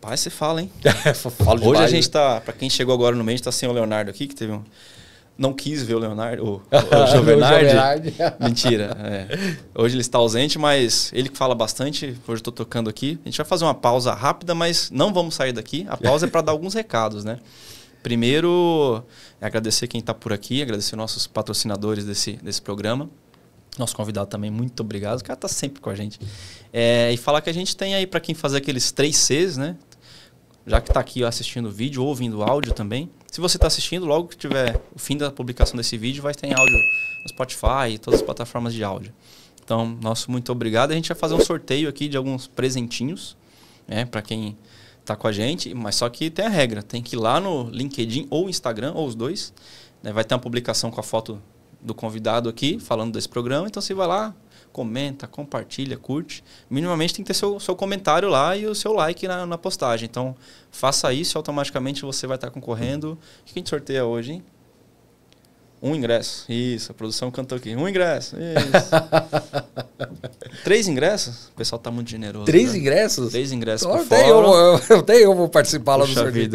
Rapaz, você fala, hein? Falo Hoje a gente tá, pra quem chegou agora no mês, tá sem o Leonardo aqui, que teve um... Não quis ver o Leonardo, o Giovernardi. Mentira. Hoje ele está ausente, mas ele que fala bastante. Hoje eu tô tocando aqui. A gente vai fazer uma pausa rápida, mas não vamos sair daqui. A pausa é para dar alguns recados, né? Primeiro, agradecer quem tá por aqui, agradecer nossos patrocinadores desse programa. Nosso convidado também, muito obrigado. O cara tá sempre com a gente. E falar que a gente tem aí para quem fazer aqueles 3 Cs, né? Já que está aqui assistindo o vídeo ou ouvindo áudio também. Se você está assistindo, logo que tiver o fim da publicação desse vídeo, vai ter em áudio no Spotify e todas as plataformas de áudio. Então, nosso muito obrigado. A gente vai fazer um sorteio aqui de alguns presentinhos, né, para quem está com a gente. Mas só que tem a regra, tem que ir lá no LinkedIn ou Instagram, ou os dois. Né, vai ter uma publicação com a foto do convidado aqui, falando desse programa. Então, você vai lá, comenta, compartilha, curte. Minimamente tem que ter seu comentário lá e o seu like na postagem. Então, faça isso e automaticamente você vai estar concorrendo. O que a gente sorteia hoje, hein? 1 ingresso. Isso, a produção cantou aqui. 1 ingresso. Isso. 3 ingressos? O pessoal tá muito generoso. 3 ingressos? 3 ingressos por fora. Até eu vou participar lá do sorteio.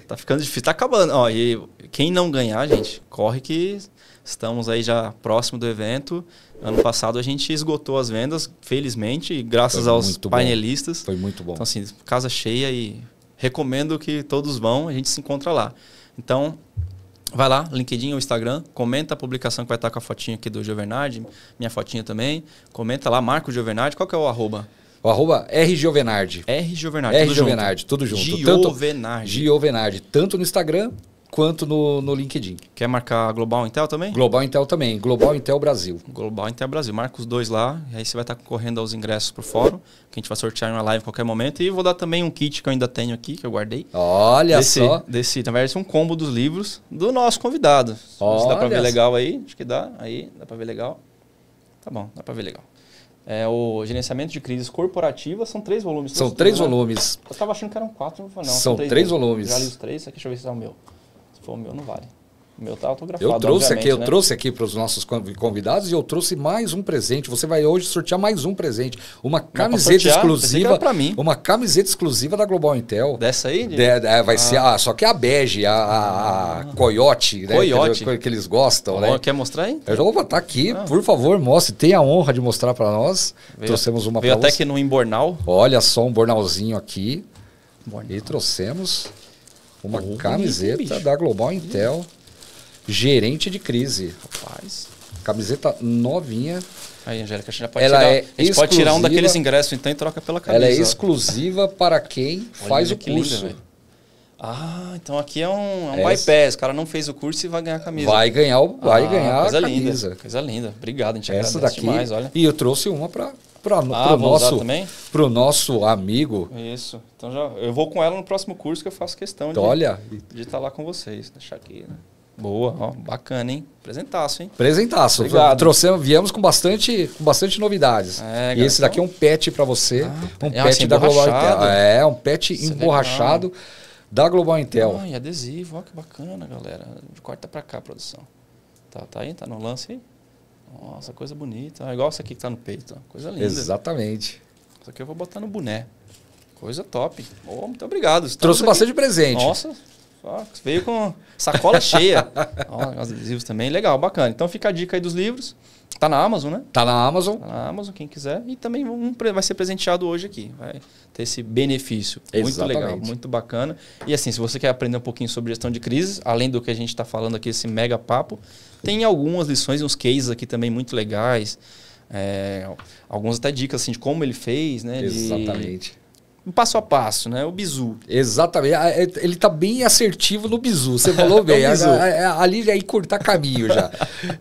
Tá ficando difícil. Tá acabando. Ó, e quem não ganhar, gente, corre que estamos aí já próximo do evento. Ano passado a gente esgotou as vendas, felizmente, graças aos painelistas. Foi muito bom. Então, assim, casa cheia e recomendo que todos vão, a gente se encontra lá. Então, vai lá, LinkedIn ou Instagram, comenta a publicação que vai estar com a fotinha aqui do Giovernardi, minha fotinha também. Comenta lá, marca o Giovernardi. Qual que é o arroba? O arroba rgiovenardi. Rgiovenardi, tudo junto. Giovernardi. Tanto no Instagram quanto no LinkedIn. Quer marcar Global Intel também? Global Intel também. Global Intel Brasil. Global Intel Brasil. Marca os dois lá. E aí você vai estar concorrendo aos ingressos pro fórum, que a gente vai sortear em uma live a qualquer momento. E vou dar também um kit que eu ainda tenho aqui, que eu guardei. Olha só. Na verdade, um combo dos livros do nosso convidado. Se dá pra ver legal aí. Acho que dá. Aí, dá pra ver legal. Tá bom, dá pra ver legal. O gerenciamento de crises corporativas são 3 volumes. São 3 volumes. Eu estava achando que eram 4, não foi não. São 3 volumes. Já li os 3, aqui deixa eu ver se é o meu. Se for o meu, não vale. O meu tá autografado. Eu trouxe aqui para os nossos convidados e eu trouxe mais um presente. Você vai hoje sortear mais um presente. Uma camiseta exclusiva. Pra mim. Uma camiseta exclusiva da Global Intel. Dessa aí? Vai ser. Só que a bege, a Coyote, né? Coyote. Que eles gostam, né? Quer mostrar aí? Eu já vou botar aqui, por favor, mostre. Tenha a honra de mostrar para nós. Trouxemos uma para você. Veio até que no Embornal. Olha só, um bornalzinho aqui. E trouxemos uma camiseta da Global Intel. Gerente de crise. Rapaz. Camiseta novinha. Aí, Angélica, a gente já pode tirar. A gente pode tirar um daqueles ingressos então e troca pela camisa. Ela é exclusiva para quem faz o curso. Linda, então aqui é um bypass. O cara não fez o curso e vai ganhar a camisa. Vai ganhar a camisa. Linda, coisa linda. Obrigado, a gente essa agradece daqui, demais, olha. E eu trouxe uma para pro nosso amigo. Isso. Então eu vou com ela no próximo curso que eu faço questão de estar lá com vocês. Deixar aqui, né? Boa, ó, bacana, hein? Presentaço, hein? Presentaço. Viemos com bastante novidades. E esse daqui é um pet para você. Um pet da Global Intel. Um pet emborrachado da Global Intel. E adesivo, ó, que bacana, galera. Corta para cá, produção. Tá aí? Tá no lance aí? Nossa, coisa bonita. Igual essa aqui que tá no peito. Ó. Coisa linda. Exatamente. Isso aqui eu vou botar no boné. Coisa top. Muito obrigado. Trouxe bastante presente. Nossa. Veio com sacola cheia. Os adesivos também, legal, bacana. Então fica a dica aí dos livros. Tá na Amazon, né? Tá na Amazon. Tá na Amazon, quem quiser. E também vai ser presenteado hoje aqui. Vai ter esse benefício. Exatamente. Muito legal, muito bacana. E assim, se você quer aprender um pouquinho sobre gestão de crises, além do que a gente está falando aqui, esse mega papo, tem algumas lições, uns cases aqui também muito legais. Algumas até dicas assim, de como ele fez, né? Exatamente. Um passo a passo, né? O bizu. Exatamente. Ele tá bem assertivo no bizu. Você falou bem. Ali já ia cortar caminho já.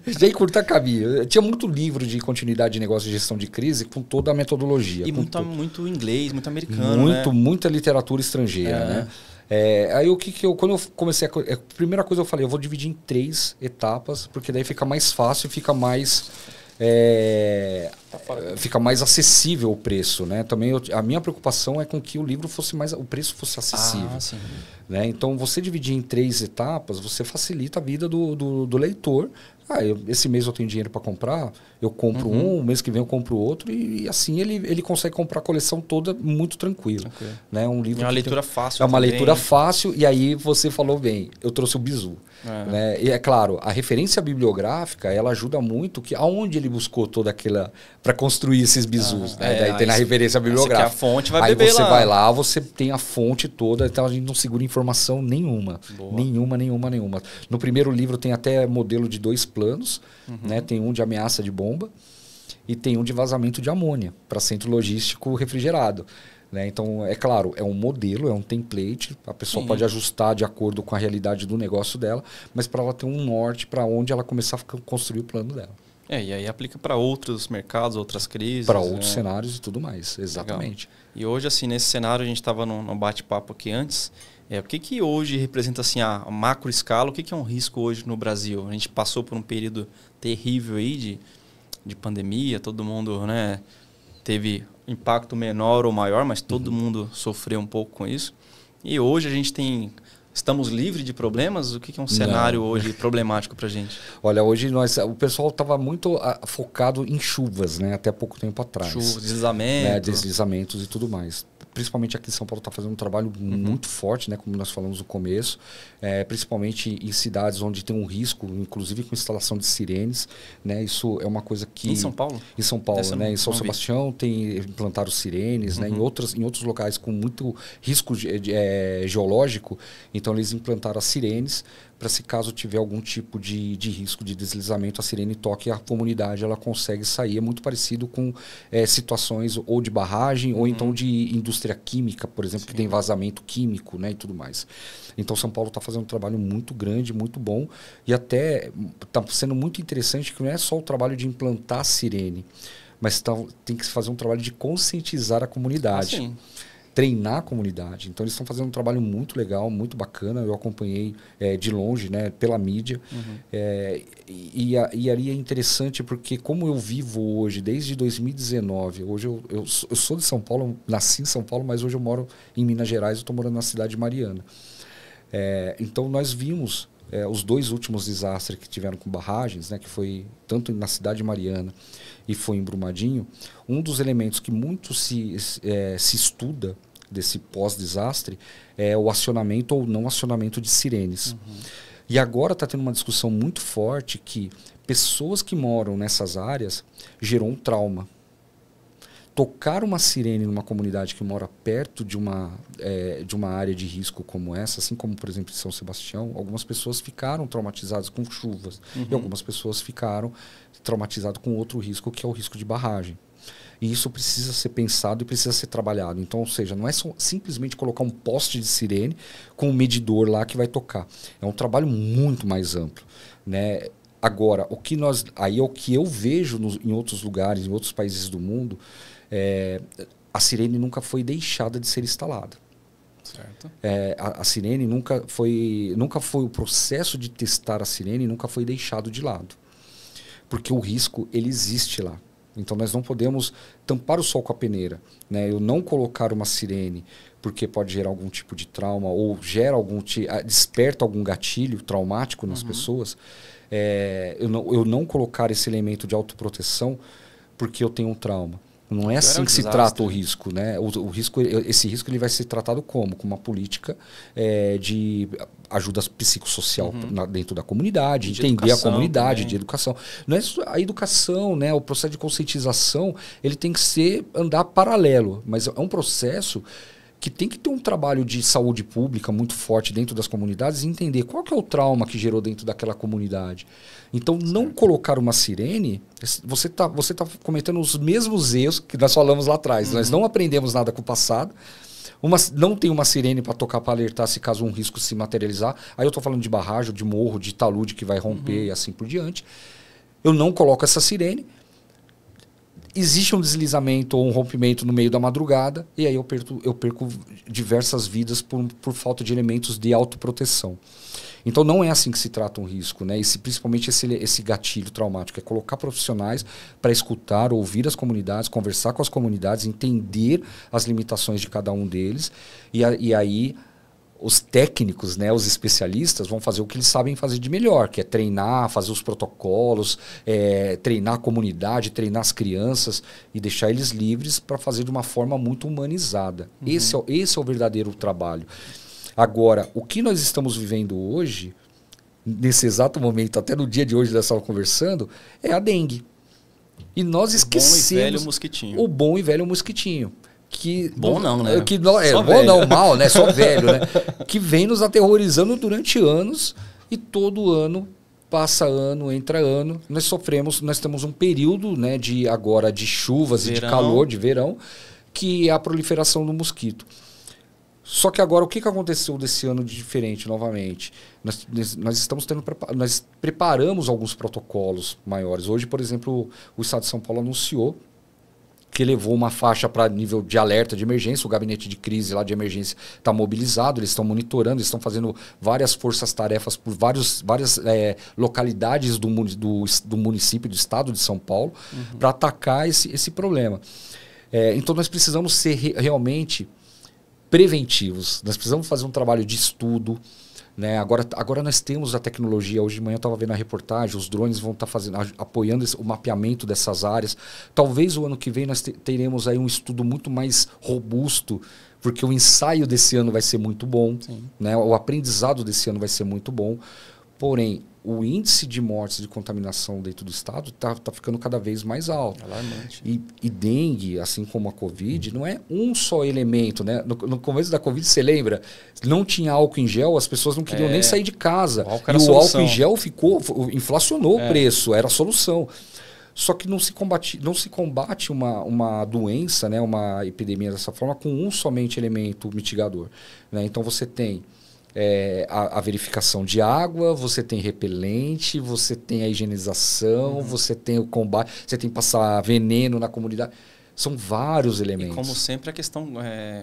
Já ia cortar caminho. Tinha muito livro de continuidade de negócio de gestão de crise com toda a metodologia. E muito inglês, muito americano, Muita literatura estrangeira, né? Aí quando eu comecei a primeira coisa eu falei, eu vou dividir em 3 etapas, porque daí fica mais fácil, fica mais acessível o preço, né? Também a minha preocupação é com que o preço fosse acessível. Sim. Né? Então, você dividir em 3 etapas, você facilita a vida do leitor. Esse mês eu tenho dinheiro para comprar, eu compro um, o mês que vem eu compro outro, e assim ele consegue comprar a coleção toda muito tranquilo. Né? É uma leitura fácil. É uma leitura fácil, e aí você falou bem, eu trouxe o bizu. Né? E é claro, a referência bibliográfica, ela ajuda muito, que aonde ele buscou toda aquela... para construir esses bizus. Né? Daí tem na referência bibliográfica. A fonte vai aí beber você lá. vai lá, você tem a fonte toda, então a gente não segura informação nenhuma. Nenhuma. No primeiro livro tem até modelo de 2 planos, né? Tem um de ameaça de bomba e tem um de vazamento de amônia para centro logístico refrigerado. Né? Então, é claro, é um modelo, é um template, a pessoa pode ajustar de acordo com a realidade do negócio dela, mas para ela ter um norte para onde ela começar a construir o plano dela. E aí aplica para outros mercados, outras crises. Para outros cenários e tudo mais, exatamente. Legal. E hoje, assim, nesse cenário, a gente estava num bate-papo aqui antes. O que hoje representa assim, a macro escala? O que é um risco hoje no Brasil? A gente passou por um período terrível aí de pandemia, todo mundo, né, teve impacto menor ou maior, mas todo mundo sofreu um pouco com isso. E hoje a gente estamos livres de problemas? O que é um cenário hoje problemático para a gente? Olha, hoje o pessoal estava muito focado em chuvas, né? Até pouco tempo atrás. Chuvas, deslizamentos. Né? Deslizamentos e tudo mais. Principalmente aqui em São Paulo está fazendo um trabalho muito forte, né? Como nós falamos no começo. Principalmente em cidades onde tem um risco, inclusive com instalação de sirenes. Né? Isso é uma coisa que... Em São Paulo? Em São Paulo, né? Em São Sebastião implantaram sirenes, né? Em outros locais com muito risco geológico, então eles implantaram as sirenes para se caso tiver algum tipo de risco de deslizamento, a sirene toque e a comunidade ela consegue sair. É muito parecido com situações ou de barragem ou então de indústria química, por exemplo, que tem vazamento químico, né, e tudo mais. Então, São Paulo está fazendo um trabalho muito grande, muito bom, e até está sendo muito interessante que não é só o trabalho de implantar a sirene, mas tem que fazer um trabalho de conscientizar a comunidade. Treinar a comunidade. Então, eles estão fazendo um trabalho muito legal, muito bacana. Eu acompanhei de longe, né, pela mídia. E ali é interessante porque, como eu vivo hoje, desde 2019, hoje eu sou de São Paulo, nasci em São Paulo, mas hoje eu moro em Minas Gerais, eu estou morando na cidade de Mariana. Então, nós vimos os 2 últimos desastres que tiveram com barragens, né, que foi tanto na cidade de Mariana e foi em Brumadinho. Um dos elementos que muito se estuda desse pós-desastre é o acionamento ou não acionamento de sirenes. E agora está tendo uma discussão muito forte que pessoas que moram nessas áreas gerou um trauma. Tocar uma sirene numa comunidade que mora perto de uma área de risco como essa, assim como, por exemplo, em São Sebastião, algumas pessoas ficaram traumatizadas com chuvas e algumas pessoas ficaram traumatizadas com outro risco, que é o risco de barragem. E isso precisa ser pensado e precisa ser trabalhado. Então, ou seja, não é só simplesmente colocar um poste de sirene com um medidor lá que vai tocar. É um trabalho muito mais amplo, né? Agora, o que eu vejo em outros lugares, em outros países do mundo, a sirene nunca foi deixada de ser instalada. Certo. A sirene nunca foi o processo de testar a sirene nunca foi deixado de lado. Porque o risco, ele existe lá. Então, nós não podemos tampar o sol com a peneira. Né? Eu não colocar uma sirene porque pode gerar algum tipo de trauma ou desperta algum gatilho traumático nas pessoas. Eu não colocar esse elemento de autoproteção porque eu tenho um trauma. Não é assim que se trata o risco, né? Esse risco ele vai ser tratado como? Com uma política de ajuda psicossocial dentro da comunidade, entender a comunidade, também. De educação. Não é a educação, né? O processo de conscientização ele tem que andar paralelo, mas é um processo que tem que ter um trabalho de saúde pública muito forte dentro das comunidades e entender qual que é o trauma que gerou dentro daquela comunidade. Então, não colocar uma sirene, você tá cometendo os mesmos erros que nós falamos lá atrás. Nós não aprendemos nada com o passado. Não tem uma sirene para tocar, para alertar se caso um risco se materializar. Aí eu estou falando de barragem, de morro, de talude que vai romper e assim por diante. Eu não coloco essa sirene. existe um deslizamento ou um rompimento no meio da madrugada e aí eu perco diversas vidas por falta de elementos de autoproteção. Então não é assim que se trata um risco, né? Principalmente esse gatilho traumático, é colocar profissionais para escutar, ouvir as comunidades, conversar com as comunidades, entender as limitações de cada um deles e aí os técnicos, né, os especialistas vão fazer o que eles sabem fazer de melhor, que é treinar, fazer os protocolos, treinar a comunidade, treinar as crianças e deixar eles livres para fazer de uma forma muito humanizada. Esse é o verdadeiro trabalho. Agora, o que nós estamos vivendo hoje, nesse exato momento, até no dia de hoje dessa aula conversando, é a dengue. E nós esquecemos... O bom e velho mosquitinho. O bom e velho mosquitinho. Bom não, né? Bom velho. Não, mal, né? Só velho, né? Que vem nos aterrorizando durante anos e todo ano, passa ano, entra ano, nós temos um período, né, de chuvas e de calor, de verão, que é a proliferação do mosquito. Só que agora, o que aconteceu desse ano de diferente novamente? Nós preparamos alguns protocolos maiores. Hoje, por exemplo, o Estado de São Paulo anunciou que levou uma faixa para nível de alerta de emergência. O gabinete de crise lá de emergência está mobilizado, eles estão monitorando, eles estão fazendo várias forças-tarefas por várias localidades do município, do estado de São Paulo, para atacar esse problema. Então nós precisamos ser realmente preventivos, nós precisamos fazer um trabalho de estudo, né? Agora nós temos a tecnologia. Hoje de manhã eu estava vendo a reportagem, os drones vão estar apoiando o mapeamento dessas áreas. Talvez o ano que vem nós teremos aí um estudo muito mais robusto, porque o ensaio desse ano vai ser muito bom, né? O aprendizado desse ano vai ser muito bom. Porém, o índice de mortes de contaminação dentro do estado está ficando cada vez mais alto. Alarmante. E dengue, assim como a Covid, não é um só elemento, né? No começo da Covid, você lembra? Não tinha álcool em gel, as pessoas não queriam nem sair de casa. O álcool em gel inflacionou o preço, era a solução. Só que não se combate uma doença, né? Uma epidemia dessa forma com um somente elemento mitigador, né? Então você tem a verificação de água, você tem repelente, você tem a higienização, você tem o combate, você tem que passar veneno na comunidade. São vários elementos. E como sempre a questão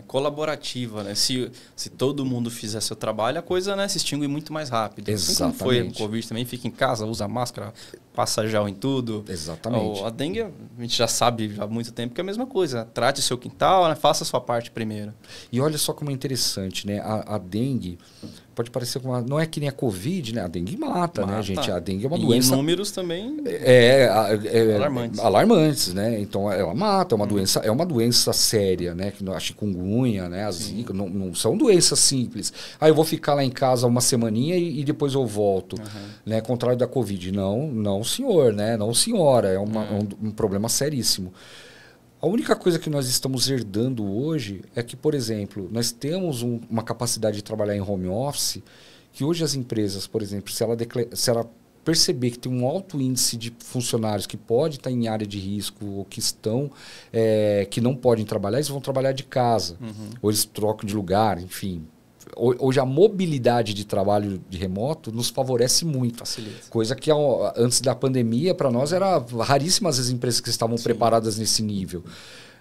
colaborativa, né? Se todo mundo fizer seu trabalho, a coisa, né, se extingue muito mais rápido. Exatamente. Assim como foi o Covid também, fica em casa, usa máscara, passa gel em tudo. Exatamente. A dengue, a gente já sabe há muito tempo que é a mesma coisa. Trate o seu quintal, né? Faça a sua parte primeiro. E olha só como é interessante, né? A dengue pode parecer não é que nem a Covid, né? A dengue mata, né, gente? A dengue é uma doença... E números também alarmantes, né? Então ela mata, é uma doença séria, né? A chikungunya, né? A zika, não são doenças simples. Eu vou ficar lá em casa uma semaninha e depois eu volto, né? Contrário da Covid. Não, senhor, né? Não, senhora. É um problema seríssimo. A única coisa que nós estamos herdando hoje é que, por exemplo, nós temos uma capacidade de trabalhar em home office que hoje as empresas, por exemplo, se ela perceber que tem um alto índice de funcionários que pode estar em área de risco ou que não podem trabalhar, eles vão trabalhar de casa. Ou eles trocam de lugar, enfim. Hoje a mobilidade de trabalho de remoto nos favorece muito. Facilita. Coisa que antes da pandemia, para nós, era raríssimas as empresas que estavam preparadas nesse nível.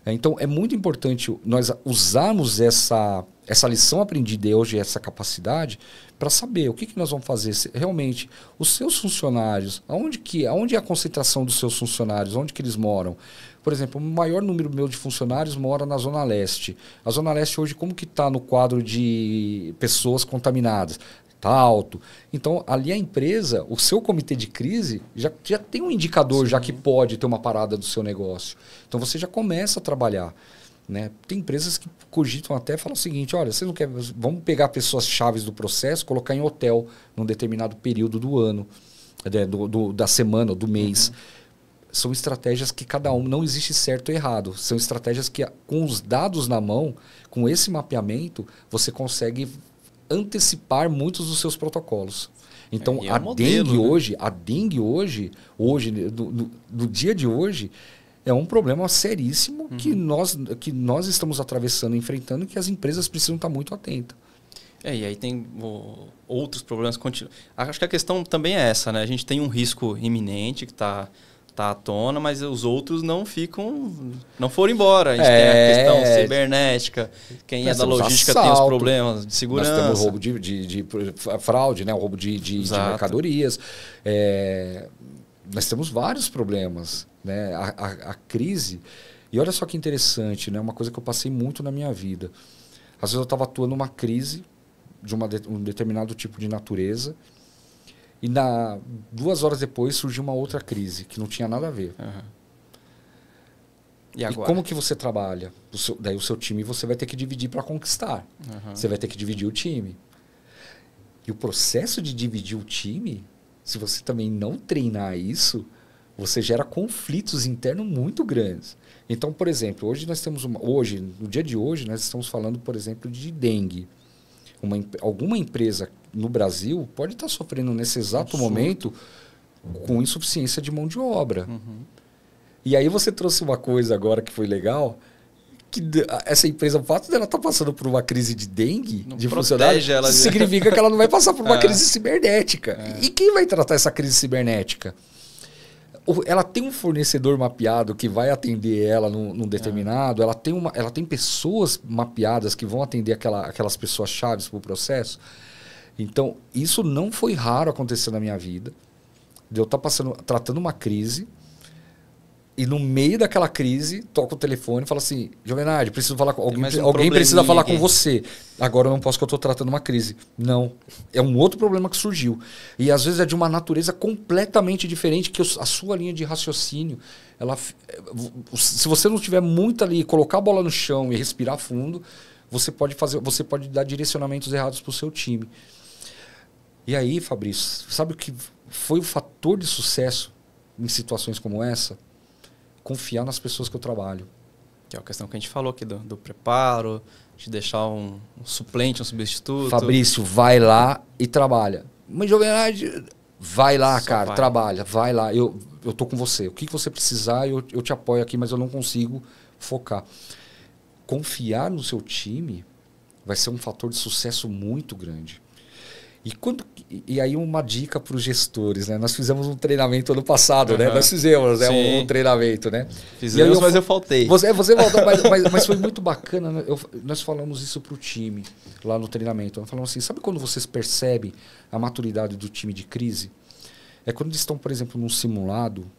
Então, é muito importante nós usarmos essa lição aprendida e hoje, essa capacidade, para saber o que nós vamos fazer. Realmente, os seus funcionários, aonde é a concentração dos seus funcionários, onde que eles moram? Por exemplo, o maior número meu de funcionários mora na Zona Leste. A Zona Leste hoje, como que está no quadro de pessoas contaminadas? Está alto. Então, ali a empresa, o seu comitê de crise, já tem um indicador já que pode ter uma parada do seu negócio. Então, você já começa a trabalhar. Né? Tem empresas que cogitam até falam o seguinte: olha, vocês não querem, vamos pegar pessoas chaves do processo, colocar em hotel num determinado período do ano, da semana ou do mês. São estratégias que cada um, não existe certo e errado. São estratégias que, com os dados na mão, com esse mapeamento, você consegue antecipar muitos dos seus protocolos. Então, a dengue hoje, no dia de hoje, é um problema seríssimo que nós estamos atravessando, enfrentando, e que as empresas precisam estar muito atentas. E aí tem outros problemas. Acho que a questão também é essa, né? A gente tem um risco iminente que está tá à tona, mas os outros não foram embora. A gente tem a questão cibernética, quem é da logística tem os problemas de segurança. Nós temos roubo de fraude, né? O roubo de mercadorias. Nós temos vários problemas, né? A crise... E olha só que interessante, né? Uma coisa que eu passei muito na minha vida. Às vezes eu estava atuando numa crise de um determinado tipo de natureza e 2 horas depois surgiu uma outra crise que não tinha nada a ver. Uhum. E como que você trabalha? Daí o seu time você vai ter que dividir para conquistar. Uhum. Você vai ter que dividir o time. E o processo de dividir o time, se você também não treinar isso, você gera conflitos internos muito grandes. Então, por exemplo, no dia de hoje, nós estamos falando, por exemplo, de dengue. Alguma empresa no Brasil pode estar sofrendo nesse exato momento com insuficiência de mão de obra. Uhum. E aí você trouxe uma coisa agora que foi legal, que essa empresa, o fato dela estar passando por uma crise de dengue, de funcionários, significa que ela não vai passar por uma crise cibernética. E quem vai tratar essa crise cibernética? Ela tem um fornecedor mapeado que vai atender ela num determinado, ela tem pessoas mapeadas que vão atender aquelas pessoas chaves para o processo. Então, isso não foi raro acontecer na minha vida, de eu estar tratando uma crise e no meio daquela crise, toca o telefone e fala assim, Jovenade, preciso falar com alguém precisa falar com você. Agora eu não posso, que eu estou tratando uma crise. Não. É um outro problema que surgiu. E às vezes é de uma natureza completamente diferente, que a sua linha de raciocínio, se você não tiver muito ali, colocar a bola no chão e respirar fundo, você pode dar direcionamentos errados para o seu time. E aí, Fabrício, sabe o que foi o fator de sucesso em situações como essa? Confiar nas pessoas que eu trabalho. Que é a questão que a gente falou aqui do preparo, de deixar um suplente, um substituto. Fabrício, vai lá e trabalha. Mas, Jovenade, vai lá, cara, trabalha, vai lá. Eu tô com você. O que você precisar, eu te apoio aqui, mas eu não consigo focar. Confiar no seu time vai ser um fator de sucesso muito grande. E aí uma dica para os gestores, né? Nós fizemos um treinamento ano passado, né? Nós fizemos um treinamento, né? Fizemos, mas eu faltei. Você voltou, mas foi muito bacana. Né? Nós falamos isso para o time lá no treinamento. Nós falamos assim, sabe quando vocês percebem a maturidade do time de crise? É quando eles estão, por exemplo, num simulado,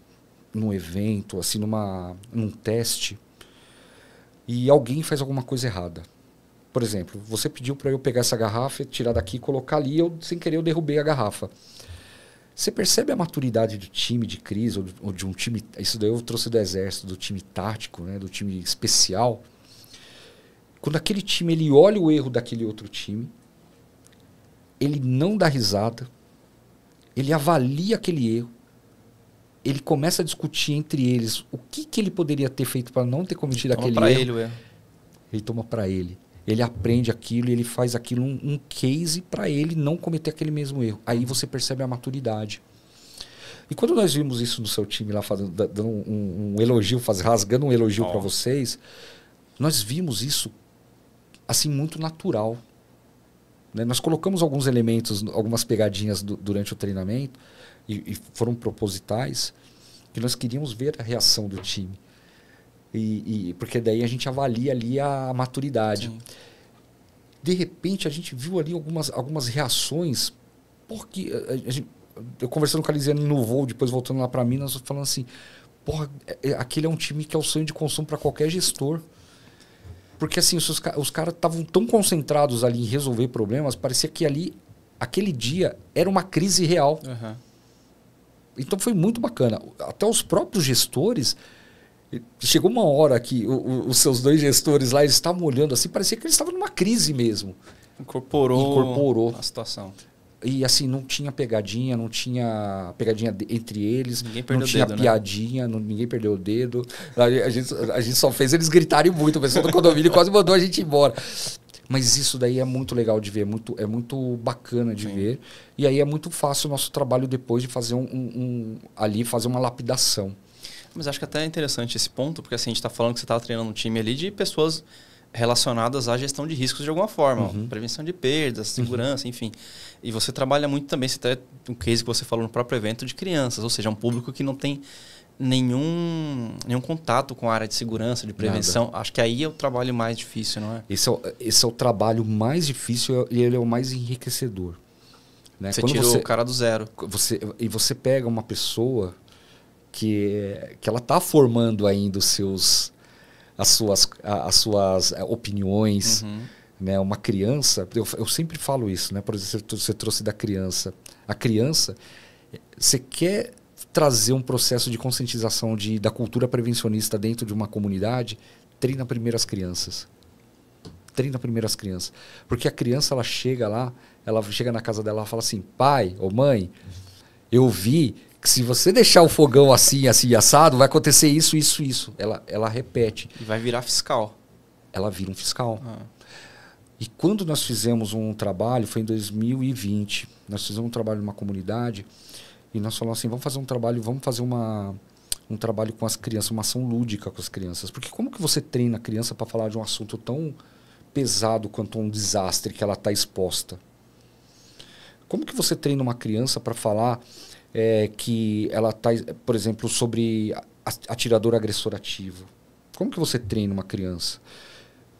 num evento, assim, num teste, e alguém faz alguma coisa errada. Por exemplo, você pediu para eu pegar essa garrafa, tirar daqui e colocar ali, sem querer eu derrubei a garrafa. Você percebe a maturidade do time de crise, ou de um time... Isso daí eu trouxe do exército, do time tático, né, do time especial. Quando aquele time ele olha o erro daquele outro time, ele não dá risada, ele avalia aquele erro, ele começa a discutir entre eles o que ele poderia ter feito para não ter cometido aquele erro. Toma para ele o erro. Ele toma para ele. Ele aprende aquilo e ele faz aquilo um case para ele não cometer aquele mesmo erro. Aí você percebe a maturidade. E quando nós vimos isso no seu time lá, dando um elogio, rasgando um elogio para vocês, nós vimos isso assim muito natural. Né? Nós colocamos alguns elementos, algumas pegadinhas durante o treinamento, e foram propositais, que nós queríamos ver a reação do time. Porque daí a gente avalia ali a maturidade. Sim. De repente, a gente viu ali algumas reações, porque eu conversando com a Lisiane no voo, depois voltando lá para Minas, falando assim, aquele é um time que é o sonho de consumo para qualquer gestor. Porque assim, os caras estavam tão concentrados ali em resolver problemas, parecia que ali, aquele dia, era uma crise real. Uhum. Então foi muito bacana. Até os próprios gestores... Chegou uma hora que os seus 2 gestores lá, eles estavam olhando assim, parecia que eles estavam numa crise mesmo. Incorporou a situação. E assim, não tinha pegadinha, entre eles, ninguém perdeu não tinha o dedo, piadinha, né? Ninguém perdeu o dedo. A gente só fez eles gritarem muito, o pessoal do condomínio quase mandou a gente embora. Mas isso daí é muito legal de ver, é muito bacana de ver. E aí é muito fácil o nosso trabalho depois de fazer ali fazer uma lapidação. Mas acho que até é interessante esse ponto, porque assim, a gente está falando que você estava treinando um time ali de pessoas relacionadas à gestão de riscos de alguma forma. Uhum. Prevenção de perdas, segurança, enfim. E você trabalha muito também, você tem um case que você falou no próprio evento, de crianças, ou seja, um público que não tem nenhum contato com a área de segurança, de prevenção. Acho que aí é o trabalho mais difícil, não é? Esse é o trabalho mais difícil e ele é o mais enriquecedor. Né? Você tirou o cara do zero. Você pega uma pessoa que ela está formando ainda as suas opiniões, né? Uma criança, eu sempre falo isso, né? Por exemplo, você trouxe da criança. A criança, você quer trazer um processo de conscientização da cultura prevencionista dentro de uma comunidade, treina primeiro as crianças. Treina primeiro as crianças. Porque a criança, ela chega lá, ela chega na casa dela e fala assim, pai ou mãe, eu vi que se você deixar o fogão assim, assim, assado, vai acontecer isso, isso, isso. Ela repete. E vai virar fiscal. Ela vira um fiscal. E quando nós fizemos um trabalho, foi em 2020, nós fizemos um trabalho numa comunidade e nós falamos assim, vamos fazer um trabalho com as crianças, uma ação lúdica com as crianças. Porque como que você treina a criança para falar de um assunto tão pesado quanto um desastre que ela está exposta? Como que você treina uma criança para falar que ela está, por exemplo, sobre atirador agressor ativo? Como que você treina uma criança?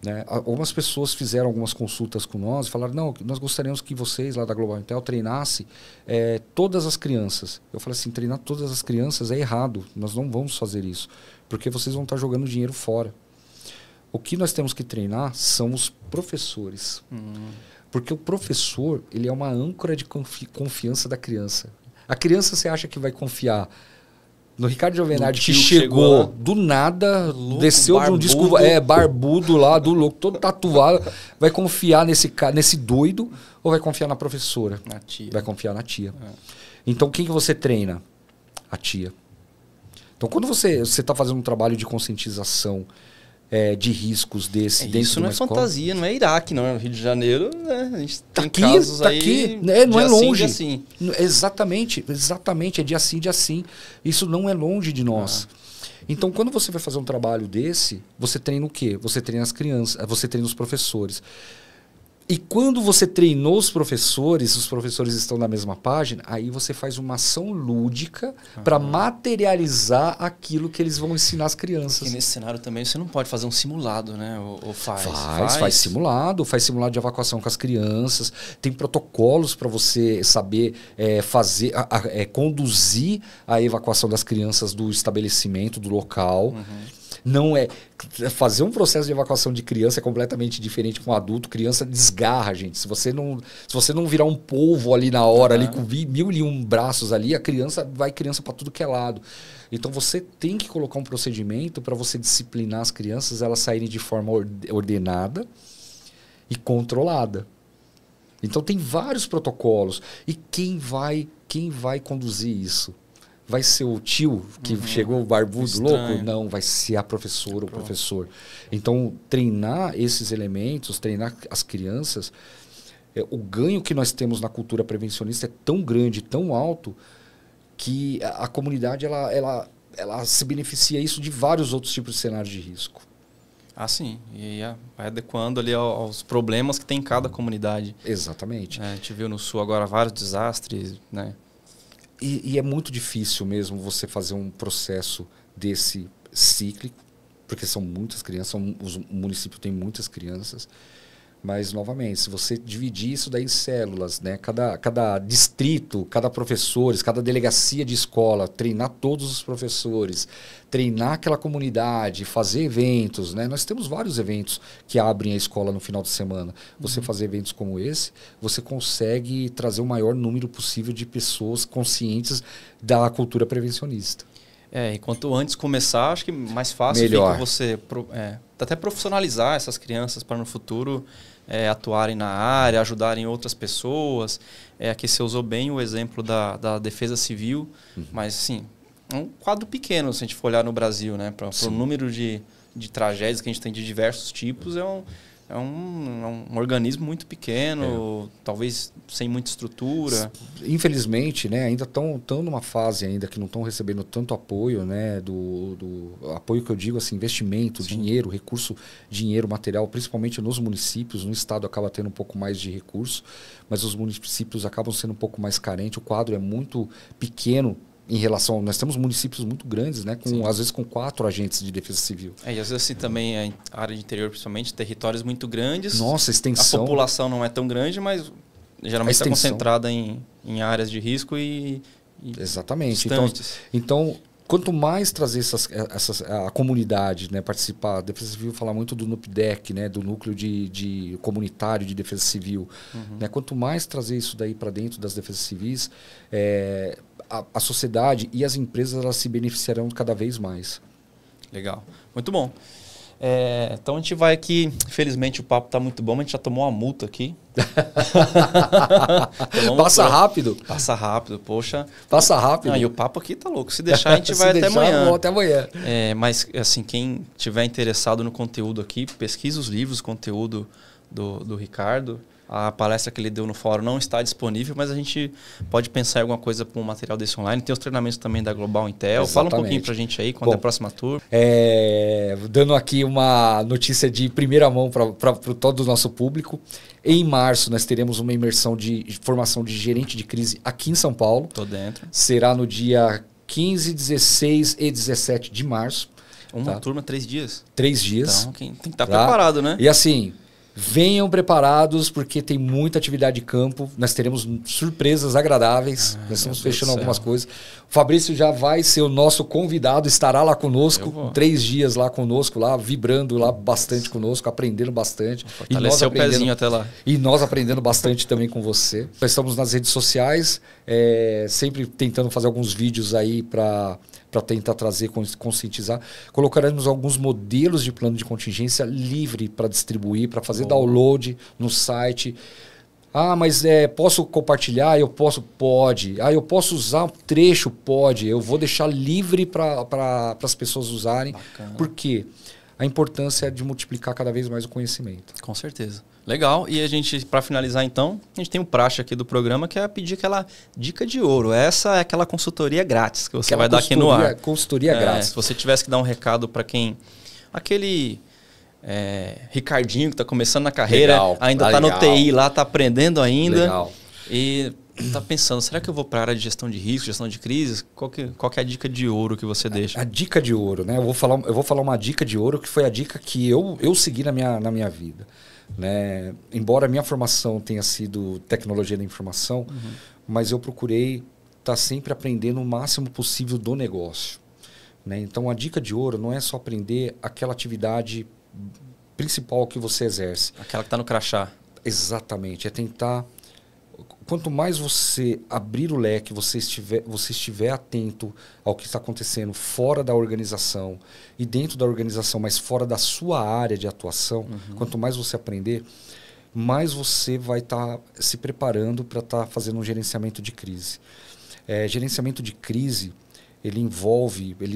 Né? Algumas pessoas fizeram algumas consultas com nós e falaram, não, nós gostaríamos que vocês lá da Global Intel treinassem todas as crianças. Eu falei assim, treinar todas as crianças é errado, nós não vamos fazer isso, porque vocês vão estar jogando dinheiro fora. O que nós temos que treinar são os professores. Porque o professor, ele é uma âncora de confiança da criança. A criança, você acha que vai confiar no Ricardo Giovanardi, que chegou do nada, louco, desceu barbudo. De um disco barbudo lá, do louco, todo tatuado, vai confiar nesse doido ou vai confiar na professora? Na tia. Vai confiar na tia. Então, quem que você treina? A tia. Então, quando você está fazendo um trabalho de conscientização de riscos dentro de uma escola... Isso não é fantasia, não é Iraque, não. É Rio de Janeiro, né? A gente tem aqui, casos tá aí aqui, não é longe. Assim. Exatamente, é dia sim, dia sim. Isso não é longe de nós. Então, quando você vai fazer um trabalho desse, você treina o quê? Você treina as crianças, você treina os professores. E quando você treinou os professores estão na mesma página, aí você faz uma ação lúdica para materializar aquilo que eles vão ensinar as crianças. E nesse cenário também você não pode fazer um simulado, né? Ou faz simulado de evacuação com as crianças. Tem protocolos para você saber conduzir a evacuação das crianças do estabelecimento, do local. Não é fazer um processo de evacuação de criança é completamente diferente com adulto. Criança desgarra, gente. Se você não virar um polvo ali na hora, ali com 1001 braços ali, a criança vai para tudo que é lado. Então você tem que colocar um procedimento para você disciplinar as crianças, elas saírem de forma ordenada e controlada. Então tem vários protocolos. E quem vai conduzir isso? Vai ser o tio que chegou barbudo, louco? Não, vai ser a professora ou o professor. Então, treinar esses elementos, treinar as crianças, o ganho que nós temos na cultura prevencionista é tão grande, tão alto, que a comunidade ela se beneficia isso de vários outros tipos de cenários de risco. Ah, sim. E vai adequando ali aos problemas que tem em cada comunidade. Exatamente. A gente viu no Sul agora vários desastres, né? E é muito difícil mesmo você fazer um processo desse cíclico, porque são muitas crianças, o município tem muitas crianças. Mas, novamente, se você dividir isso daí em células, né? Cada distrito, cada professores, cada delegacia de escola, treinar todos os professores, treinar aquela comunidade, fazer eventos, né? Nós temos vários eventos que abrem a escola no final de semana. Você fazer eventos como esse, você consegue trazer o maior número possível de pessoas conscientes da cultura prevencionista. E quanto antes começar, acho que mais fácil melhor. Fica você até profissionalizar essas crianças para no futuro atuarem na área, ajudarem outras pessoas. Aqui você usou bem o exemplo da defesa civil, mas assim, é um quadro pequeno se a gente for olhar no Brasil, né? Para o número de tragédias que a gente tem de diversos tipos, é um organismo muito pequeno, talvez sem muita estrutura. Infelizmente, né, ainda estão numa fase ainda que não estão recebendo tanto apoio, né, do apoio que eu digo assim, investimento, dinheiro, recurso, dinheiro, material, principalmente nos municípios. No estado acaba tendo um pouco mais de recurso, mas os municípios acabam sendo um pouco mais carentes. O quadro é muito pequeno em relação... Nós temos municípios muito grandes, né? Às vezes com 4 agentes de defesa civil. E às vezes assim, também a área de interior, principalmente, territórios muito grandes. Nossa, extensão... A população não é tão grande, mas geralmente está concentrada em áreas de risco e exatamente. Distantes. Então, quanto mais trazer a comunidade, né, participar, a Defesa Civil fala muito do NUPDEC, né, do núcleo de comunitário de Defesa Civil. Né, quanto mais trazer isso daí para dentro das defesas civis, a sociedade e as empresas elas se beneficiarão cada vez mais. Legal. Muito bom. Então a gente vai aqui, infelizmente o papo está muito bom, mas a gente já tomou uma multa aqui. Passa rápido. Passa rápido, poxa. Passa rápido. E o papo aqui tá louco. Se deixar, a gente vai até amanhã. Até amanhã. Mas, assim, quem tiver interessado no conteúdo aqui, pesquisa os livros, o conteúdo do Ricardo. A palestra que ele deu no fórum não está disponível, mas a gente pode pensar em alguma coisa para um material desse online. Tem os treinamentos também da Global Intel. Exatamente. Fala um pouquinho para a gente aí, quando é a próxima turma. Dando aqui uma notícia de primeira mão para todo o nosso público. Em março, nós teremos uma imersão de formação de gerente de crise aqui em São Paulo. Tô dentro. Será no dia 15, 16 e 17 de março. Uma turma, 3 dias? 3 dias. Então, tem que estar preparado, né? E assim... Venham preparados, porque tem muita atividade de campo. Nós teremos surpresas agradáveis. Nós estamos fechando algumas coisas. O Fabrício já vai ser o nosso convidado, estará lá conosco, 3 dias lá conosco, lá vibrando lá bastante conosco, aprendendo bastante. Fortalecer o pezinho até lá. E nós aprendendo bastante também com você. Nós estamos nas redes sociais, sempre tentando fazer alguns vídeos aí para tentar trazer, conscientizar. Colocaremos alguns modelos de plano de contingência livre para distribuir, para fazer download no site. Mas posso compartilhar? Eu posso? Pode. Eu posso usar um trecho? Pode. Eu vou deixar livre para as pessoas usarem. Bacana. Por quê? A importância é de multiplicar cada vez mais o conhecimento. Com certeza. Legal. E a gente, para finalizar então, a gente tem um praxe aqui do programa que é pedir aquela dica de ouro. Essa é aquela consultoria grátis que você vai dar aqui no ar. Consultoria grátis. Se você tivesse que dar um recado para quem... Aquele Ricardinho que está começando na carreira, ainda está no TI lá, está aprendendo ainda. Legal. E está pensando, será que eu vou para a área de gestão de risco, gestão de crises? Qual que é a dica de ouro que você deixa? A dica de ouro, né? Eu vou falar uma dica de ouro que foi a dica que eu segui na minha vida. Né? Embora a minha formação tenha sido tecnologia da informação, mas eu procurei estar sempre aprendendo o máximo possível do negócio. Né? Então, a dica de ouro não é só aprender aquela atividade principal que você exerce. Aquela que está no crachá. Exatamente. É tentar... Quanto mais você abrir o leque, você estiver atento ao que está acontecendo fora da organização e dentro da organização, mas fora da sua área de atuação, quanto mais você aprender, mais você vai estar se preparando para estar fazendo um gerenciamento de crise. Gerenciamento de crise, ele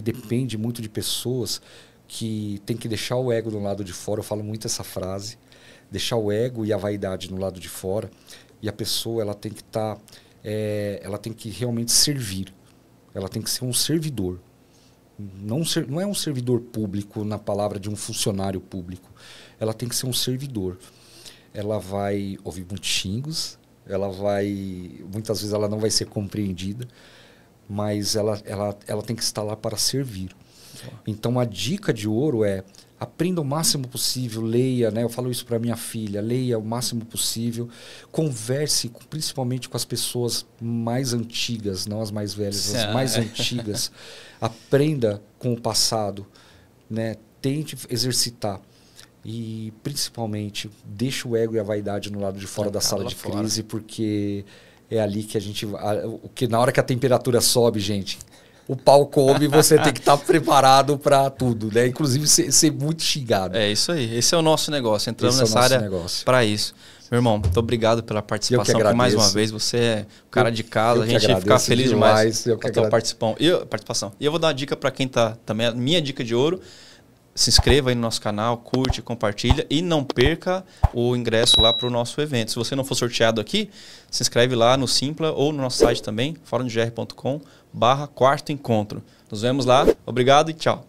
depende muito de pessoas que tem que deixar o ego do lado de fora. Eu falo muito essa frase, deixar o ego e a vaidade no lado de fora. E a pessoa ela tem que ela tem que realmente servir. Ela tem que ser um servidor. Não é um servidor público na palavra de um funcionário público. Ela tem que ser um servidor. Ela vai ouvir muitos xingos, muitas vezes ela não vai ser compreendida, mas ela tem que estar lá para servir. Então a dica de ouro é: aprenda o máximo possível, leia, né? Eu falo isso para minha filha, leia o máximo possível, converse principalmente com as pessoas mais antigas, não as mais velhas, as mais antigas. Aprenda com o passado, né? Tente exercitar e principalmente deixe o ego e a vaidade no lado de fora da sala de crise, porque é ali que na hora que a temperatura sobe, gente, o pau come e você tem que estar preparado para tudo, né? Inclusive ser muito xingado. É isso aí. Esse é o nosso negócio. Entramos nessa área para isso. Meu irmão, muito obrigado pela participação aqui mais uma vez. Você é o cara de casa. A gente fica feliz demais com a tua participação. E eu vou dar uma dica para quem está também. A minha dica de ouro: se inscreva aí no nosso canal, curte, compartilha e não perca o ingresso lá para o nosso evento. Se você não for sorteado aqui, se inscreve lá no Simpla ou no nosso site também, forumdogr.com/quarto encontro. Nos vemos lá. Obrigado e tchau.